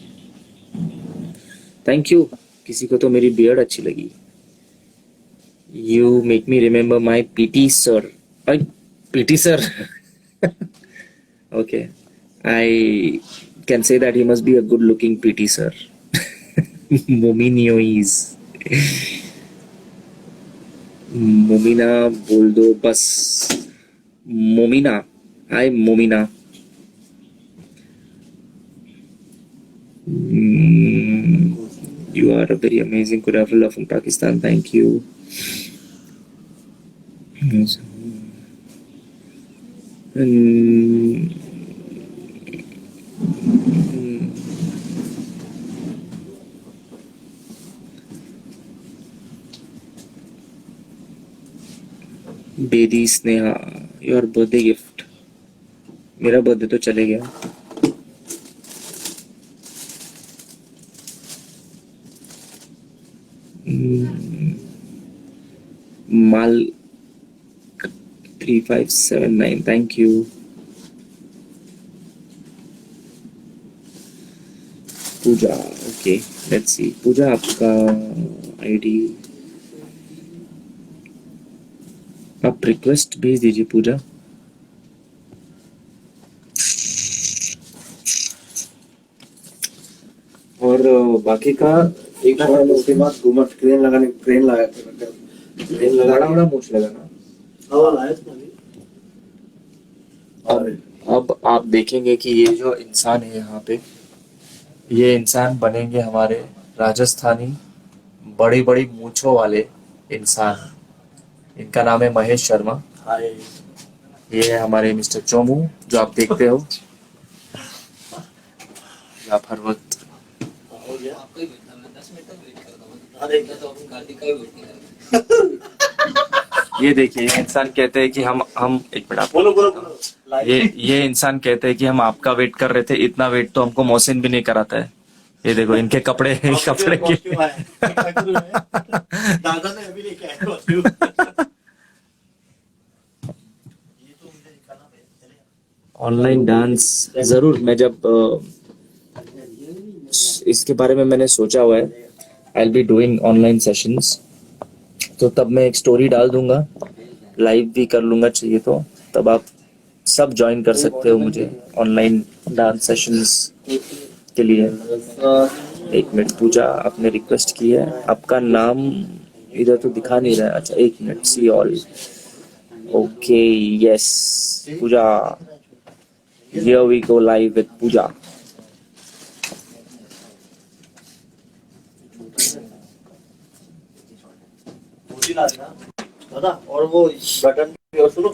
Thank you. किसी को तो मेरी बियर्ड अच्छी लगी। You make me remember my PT sir. PT sir. Okay. I can say that he must be a good-looking PT sir. Mominiois. Momina बोल दो बस। मोमिना हाय Momina. You are a very amazing choreographer from Pakistan. Thank you. Bedi Sneha your birthday gift. मेरा birthday तो चले गया। माल 3579 thank you. Pooja okay let's see Pooja आपका ID आप रिक्वेस्ट भेज दीजिए पूजा। और बाकी का एक बार उसके बाद घूमट क्रेन लगाने क्रेन लगा बड़ा मूछ लगाना। हवा लाया था अभी। और अब आप देखेंगे कि ये जो इंसान है यहाँ पे ये इंसान बनेंगे हमारे राजस्थानी बड़ी बड़ी मूछों वाले इंसान। इनका नाम है महेश शर्मा। हाय ये है हमारे मिस्टर चोमू जो आप देखते हो। आप हर वक्त हो गया। ये देखिए ये इंसान कहते हैं कि हम एक मिनट आप बोलो बोलो बोलो। ये इंसान कहते हैं कि हम आपका वेट कर रहे थे। इतना वेट तो हमको मोहसिन भी नहीं कराता है। ये देखो इनके कपड़े कपड़े के दादा ने अभी लेके आए। ऑनलाइन डांस जरूर मैं जब इसके बारे में मैंने सोचा हुआ है I will be doing online sessions. तो तब मैं एक स्टोरी डाल दूंगा लाइव भी कर लूंगा चाहिए तो तब आप सब ज्वाइन कर सकते हो मुझे ऑनलाइन डांस सेशंस के लिए। एक मिनट पूजा आपने रिक्वेस्ट की है आपका नाम इधर तो दिखा नहीं रहा है। अच्छा एक minute see all okay yes Pooja here we go live with Pooja. और वो बटन सुनो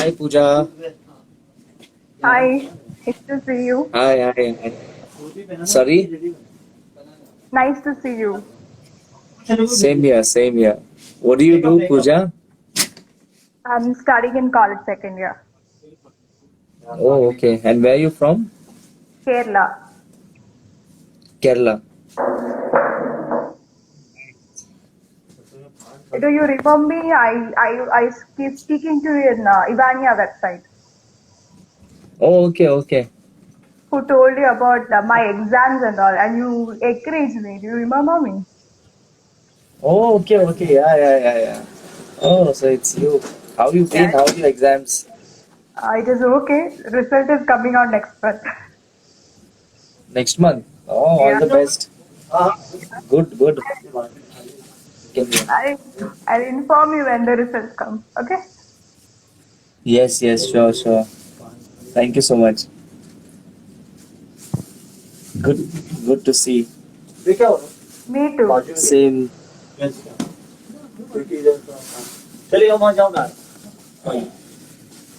Hi Pooja. Hi, nice to see you. Hi. Sorry. Nice to see you. Same here. What do you do, Pooja? I'm studying in college second year. Oh, okay. And where are you from? Kerala. Kerala. Do you remember me? I keep speaking to you in Ivania website. Oh, okay. Who told you about my exams and all, and you encouraged me. Do you remember me? Oh, okay. Yeah. Oh, so it's you. How you been? Yes. How are your exams? It is okay. Result is coming out next month. Next month. Oh, all Yeah. the best. Good. Can you- I'll inform you when the results come. Okay. Yes, sure. Thank you so much. Good to see. Me too. Same. चलिए वहाँ जाओ ना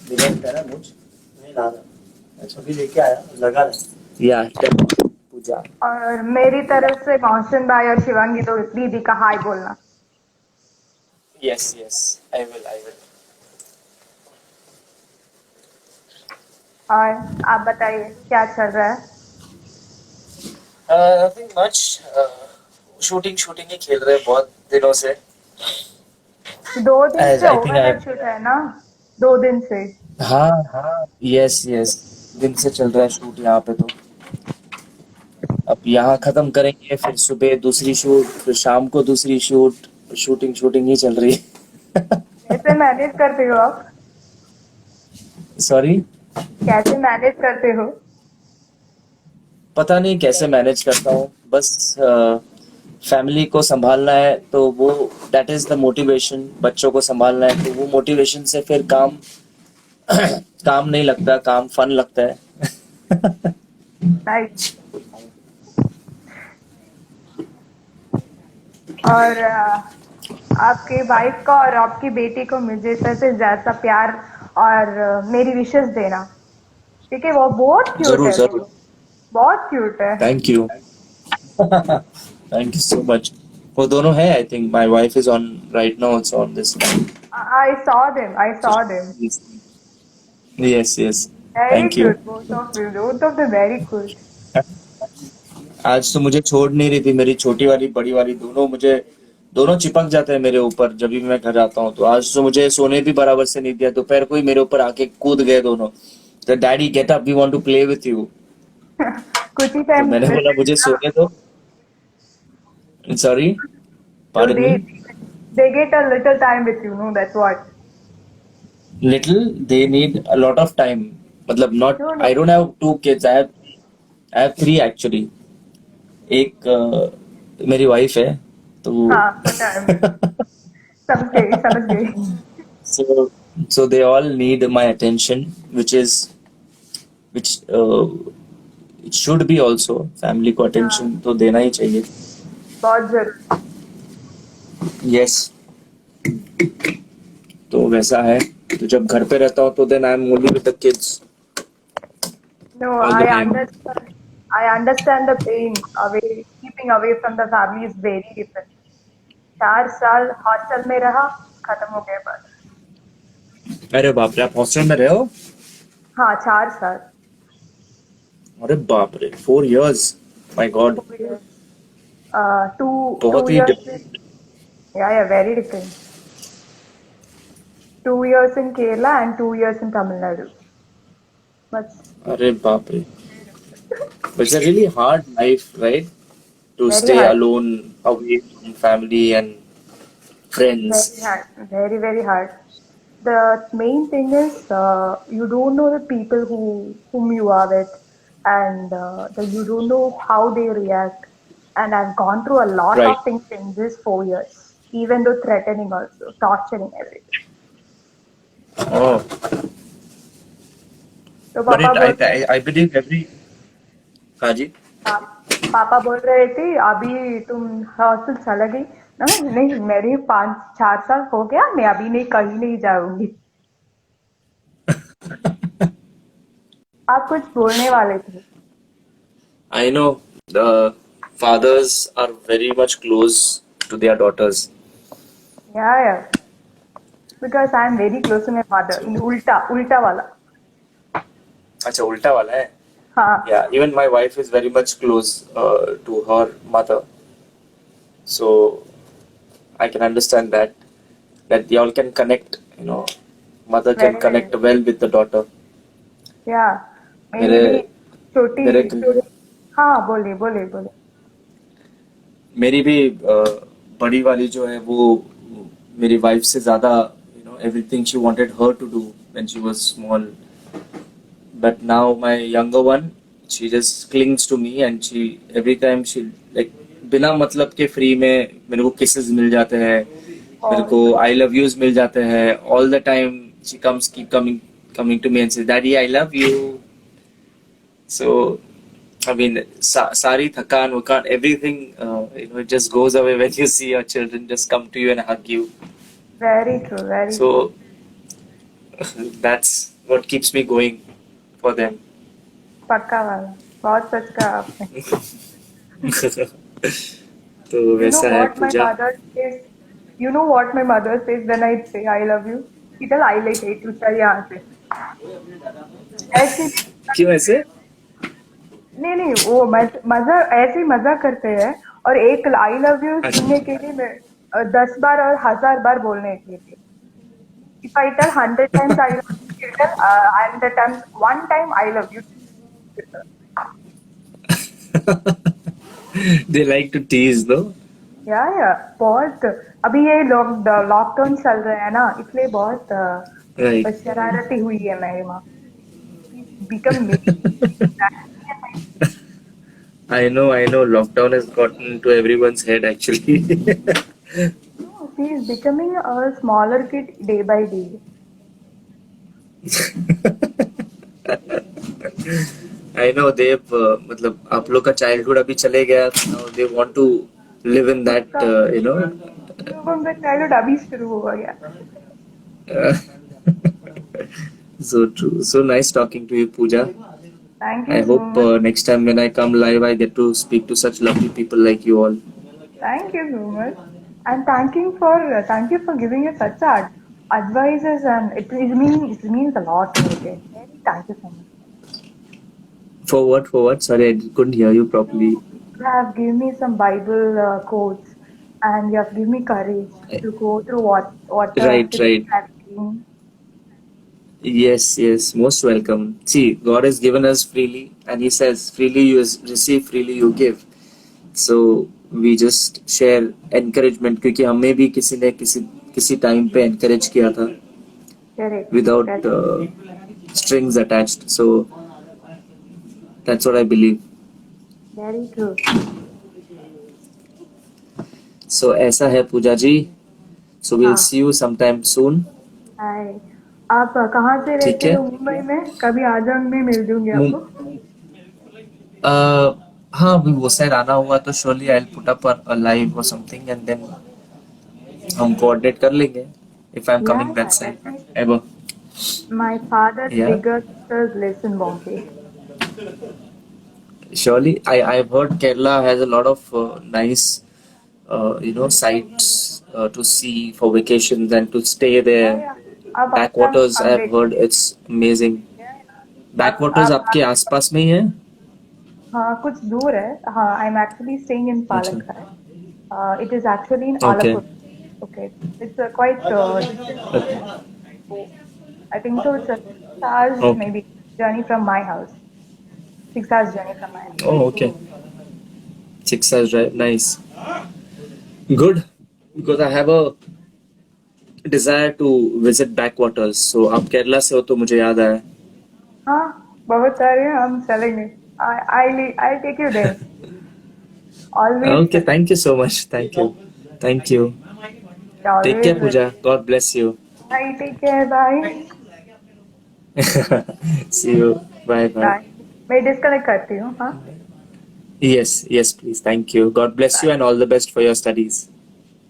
नहीं ला अच्छा भी लेके आया लगा रहे Yeah, Pooja. और मेरी तरफ से मौसम भाई और शिवांगी तो दीदी का हाय बोलना. Yes. I will. और आप बताइए क्या चल रहा है? Nothing much. शूटिंग ही खेल रहे हैं बहुत दिनों से. 2 दिन As से I think ओवरनाइट शूट है ना? 2 दिन से. हाँ. Yes. दिन से चल रहा है शूट यहाँ पे तो. अब यहाँ खत्म करेंगे फिर सुबह दूसरी शूट फिर शाम को दूसरी शूटिंग ही चल रही है. कैसे मैनेज करते हो आप? सॉरी. कैसे मैनेज करते हो? पता नहीं कैसे मैनेज करता हूँ बस फैमिली को संभालना है तो वो दैट इज द मोटिवेशन. बच्चों को संभालना है तो वो मोटिवेशन से फिर काम नहीं लगता. काम फन लगता है. नाइस. और आपके वाइफ का और आपकी बेटी को मुझे से ज्यादा प्यार और मेरी विशेष देना. ठीक है. वो बहुत क्यूट है. जरूर. बहुत क्यूट है. Thank you so much. वो दोनों है. I think my wife is on right now also on this. I saw them. Yes. Very Thank you. cute. Both of them very cute. आज तो मुझे छोड़ नहीं रही थी. मेरी छोटी वाली बड़ी वाली दोनों चिपक जाते हैं मेरे ऊपर जब भी मैं घर आता हूँ. तो आज तो मुझे सोने भी बराबर से नहीं दिया. दोपहर को ही मेरे ऊपर आके कूद गए दोनों. तो daddy get up we want to play with you. कुछ ही तो टाइम मैंने बोला मुझे सोने दो. Sorry. Pardon me. They get a little time with you, no? That's what. Little they need a lot of time. मतलब not. No. I don't have 2 kids. I have 3 actually. एक मेरी वाइफ है तो हाँ, पता है. समझ गई. so they all need my attention which it should be also. Family को attention तो देना ही चाहिए. बहुत जरूर. Yes. तो वैसा है. तो जब घर पे रहता हूँ तो then I'm only with the kids. No, all the time. I understand the pain. Keeping away from the family is very different. 4 साल हॉस्टल में रहा, खत्म हो गए बस. अरे बाप रे. आप हॉस्टल में रहे हो? हाँ, 4 साल. अरे बाप रे. 4 years. My God. 2 बहुत ही years. Yeah, very different. 2 years in Kerala and 2 years in Tamil Nadu. But अरे बाप रे. But it's a really hard life, right? To Very stay hard. alone, away from family and friends. very hard. Very, very hard. The main thing is you don't know the people whom you are with, and you don't know how they react. And I've gone through a lot Right. of things in these 4 years, even though threatening also, torturing everything. Oh. तो But पापा I believe every. हाँ जी. पापा बोल रहे थे अभी तुम hostel चला गई नहीं, मेरे 5-4 साल हो गया, मैं अभी नहीं, कहीं नहीं जाऊंगी। आप कुछ बोलने वाले थे। I know the fathers are very much close to their daughters. Yeah, because I am very close to my mother. So, In उल्टा वाला। अच्छा उल्टा वाला है. हाँ, Yeah, even my wife is very much close to her mother. So I can understand that y'all can connect, you know, mother can very connect well with the daughter. या मेरी मेरे भी छोटी मेरे छोटी। हाँ, बोलिए बोलिए बोलिए। मेरी भी बड़ी वाली जो है वो मेरी वाइफ से ज्यादा, you know, everything she wanted her to do when she was small. But now my younger one, she just clings to me and she every time she like बिना मतलब के फ्री में मेरे को kisses मिल जाते हैं, मेरे को I love yous मिल जाते हैं all the time. She keep coming to me and says, "Daddy, I love you." So I mean, sari thakan, wakan, everything, you know, it just goes away when you see your children just come to you and hug you. Very true, very true. So that's what keeps me going for them. पक्का वाला, बहुत सच कहा आपने। तो You know वैसा है what my Puja. mother says? You know what my mother says when I say I love you? She tells I like it. तू चल यहाँ से। ऐसी क्यों ऐसे? नहीं नहीं, वो मजा ऐसे ही मजा करते हैं, और एक आई लव यू सुनने के लिए मैं 10 बार और 1000 बार बोलने के लिए। If I tell 100 times I love you, she tell 100 times, one time I love you. They like to tease, no? या बहुत। अभी ये लॉकडाउन चल रहा है ना, इसलिए बहुत Right. शरारती हुई है मेरी माँ। Become me. I know. Lockdown has gotten to everyone's head actually. No, she is becoming a smaller kid day by day. I know they've मतलब आप लोग का चाइल्डहुड अभी चले गया. Now they want to live in that, you know. लोगों का childhood अभी शुरू हो गया। uh, so true. So nice talking to you, Pooja. Thank you I so hope much. next time when I come live, I get to speak to such lovely people like you all. Thank you so much. And thank you for giving us such advices, and it means a lot to me. Okay? Thank you so much. For what? Sorry, I couldn't hear you properly. You have given me some Bible quotes, and you have given me courage to go through what Right. have been. Yes, most welcome. See, God has given us freely, and He says, freely you receive, freely you give. So we just share encouragement, क्योंकि हमें भी किसी ने किसी time पे encourage किया था Correct. without strings attached. So that's what I believe. Very true. So ऐसा है पूजा जी. So we'll हाँ। see you sometime soon. Hi. आप कहाँ से ठीक रहते है. हो? मुंबई में? कभी आ जाऊंगी, मिल दूंगी आपको। हाँ, अभी वो साइड आना हुआ तो surely I'll put up a live or something and then हम coordinate कर लेंगे if I'm coming Yeah, that side definitely. ever. My father's Yeah. bigger sisters lives in Bombay. Surely, I've heard Kerala has a lot of nice, you know, sites to see for vacations and to stay there. Yeah. आप Backwaters, हम I've heard it's amazing. Backwaters आप आपके आसपास में ही है? हाँ, कुछ दूर है। हाँ, I'm actually staying in अच्छा. Palakkad. It is actually in Okay. Alapur. Okay, it's quite distant. Okay. I think so. It's a 6 hours Okay. maybe journey from my house. 6 hours journey from my house. Oh, okay. 6 hours drive. Nice. Good. Because I have a desire to visit backwaters. So आप केरला से हो तो मुझे याद आया. हाँ, बहुत सारे हैं, हम चलेंगे। I'll take you there. Always. Okay. Thank you so much. Thank you. Always. Take care, Pooja. God bless you. Bye. Take care. Bye. See you. Bye. Bye. मैं डिस्कनेक्ट करती हूँ। हाँ। Yes, please. Thank you. God bless you and all the best for your studies.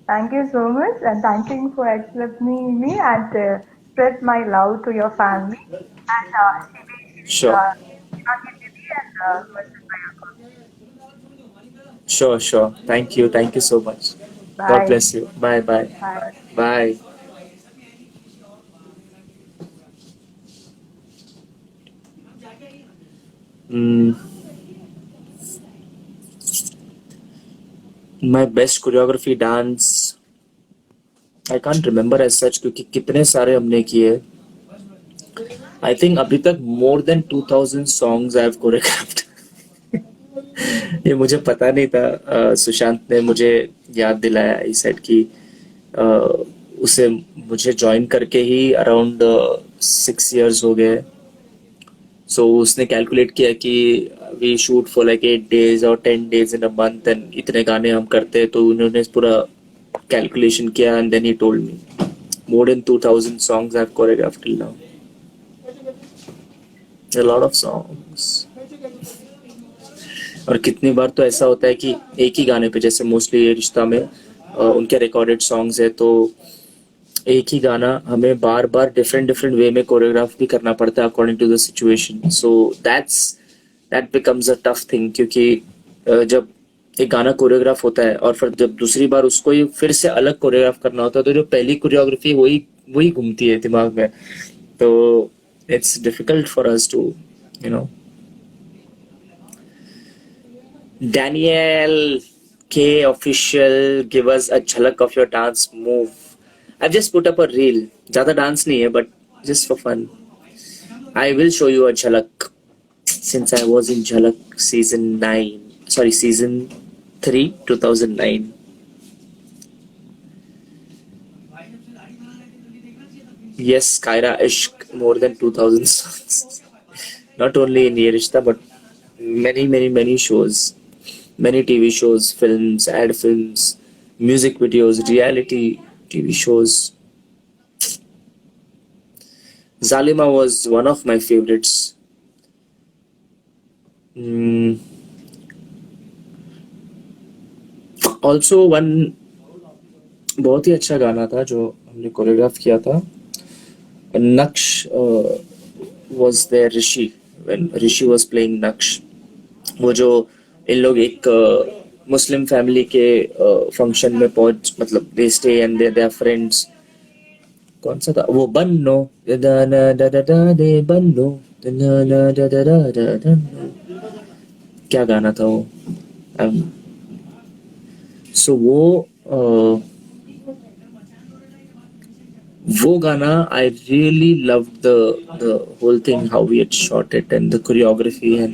Thank you so much, and thank you for accepting me and spread my love to your family. And Sure, not Didi and sure, sure. Thank you so much. God bye. bless you. Bye, bye, Bye. bye. Mm, my best choreography dance. I can't remember as such क्योंकि कितने सारे हमने किए. I think अभी तक more than 2000 songs I have choreographed. ये मुझे पता नहीं था. सुशांत ने मुझे याद दिलाया. He said कि उसे मुझे ज्वाइन करके ही अराउंड 6 years हो गए. सो उसने कैलकुलेट किया कि we shoot for like 8 days और 10 days in a month and इतने गाने हम करते हैं. तो उन्होंने पूरा कैलकुलेशन किया एंड देन ही told me more than 2000 songs I've choreographed till now. A lot of songs. और कितनी बार तो ऐसा होता है कि एक ही गाने पे, जैसे मोस्टली ये रिश्ता में उनके रिकॉर्डेड सॉन्ग्स है, तो एक ही गाना हमें बार बार डिफरेंट डिफरेंट वे में कोरियोग्राफ भी करना पड़ता है according to the situation. So that becomes a tough thing क्योंकि जब एक गाना कोरियोग्राफ होता है और फिर जब दूसरी बार उसको ही फिर से अलग कोरियोग्राफ करना होता है, तो जो पहली कोरियोग्राफी वही वही घूमती है दिमाग में. तो it's difficult for us to you know. Daniel K official, give us a jhalak of your dance move. I've just put up a reel. ज़्यादा डांस नहीं है, but just for fun. I will show you a jhalak. Since I was in Jhalak season 3, 2009. Yes, Kaira Ishq, more than 2000 songs. Not only in Ye Rishta, but many shows. Many TV shows, films, ad films, music videos, reality TV shows. Zalima was one of my favorites. Also one बहुत ही अच्छा गाना था जो हमने choreograph किया था. Naksh was there. When Rishi was playing Naksh, वो जो इन लोग एक मुस्लिम फैमिली के फंक्शन में पहुंच, मतलब they stay and they are friends. कौन सा था वो? बन्नो दे बन्नो क्या गाना था वो? सो वो गाना I really love the whole thing, how we had shot it and the choreography. And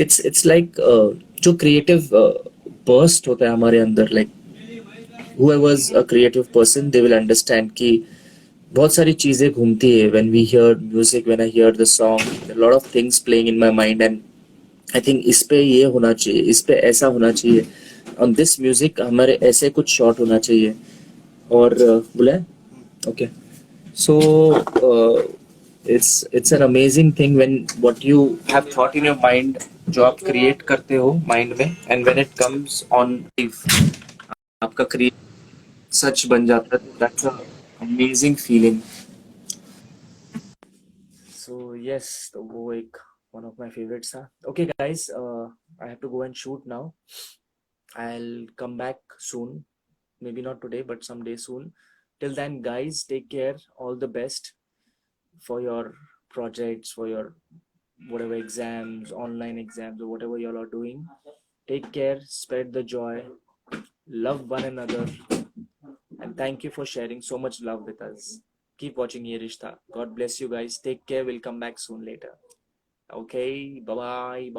it's like जो क्रिएटिव बर्स्ट होता है हमारे अंदर, like whoever's a creative person, they will understand कि बहुत सारी चीजें घूमती है when we hear music, when I hear the song, there are a lot of things playing in my mind. And I think इस पे ये होना चाहिए, इस पे ऐसा होना चाहिए, on this music हमारे ऐसे कुछ शॉट होना चाहिए. और बोला okay. So it's an amazing thing when what you have thought in your mind, जो आप create करते हो mind में, and when it comes on live, आपका create सच बन जाता है. That's a amazing feeling. So yes, तो वो एक one of my favorites था. Okay guys, I have to go and shoot now. I'll come back soon, maybe not today but someday soon. Till then guys, take care, all the best for your projects, for your whatever exams, online exams or whatever you all are doing. Take care, spread the joy, love one another, and thank you for sharing so much love with us. Keep watching Ye Rishta. God bless you guys. Take care. We'll come back soon later. Okay, bye bye.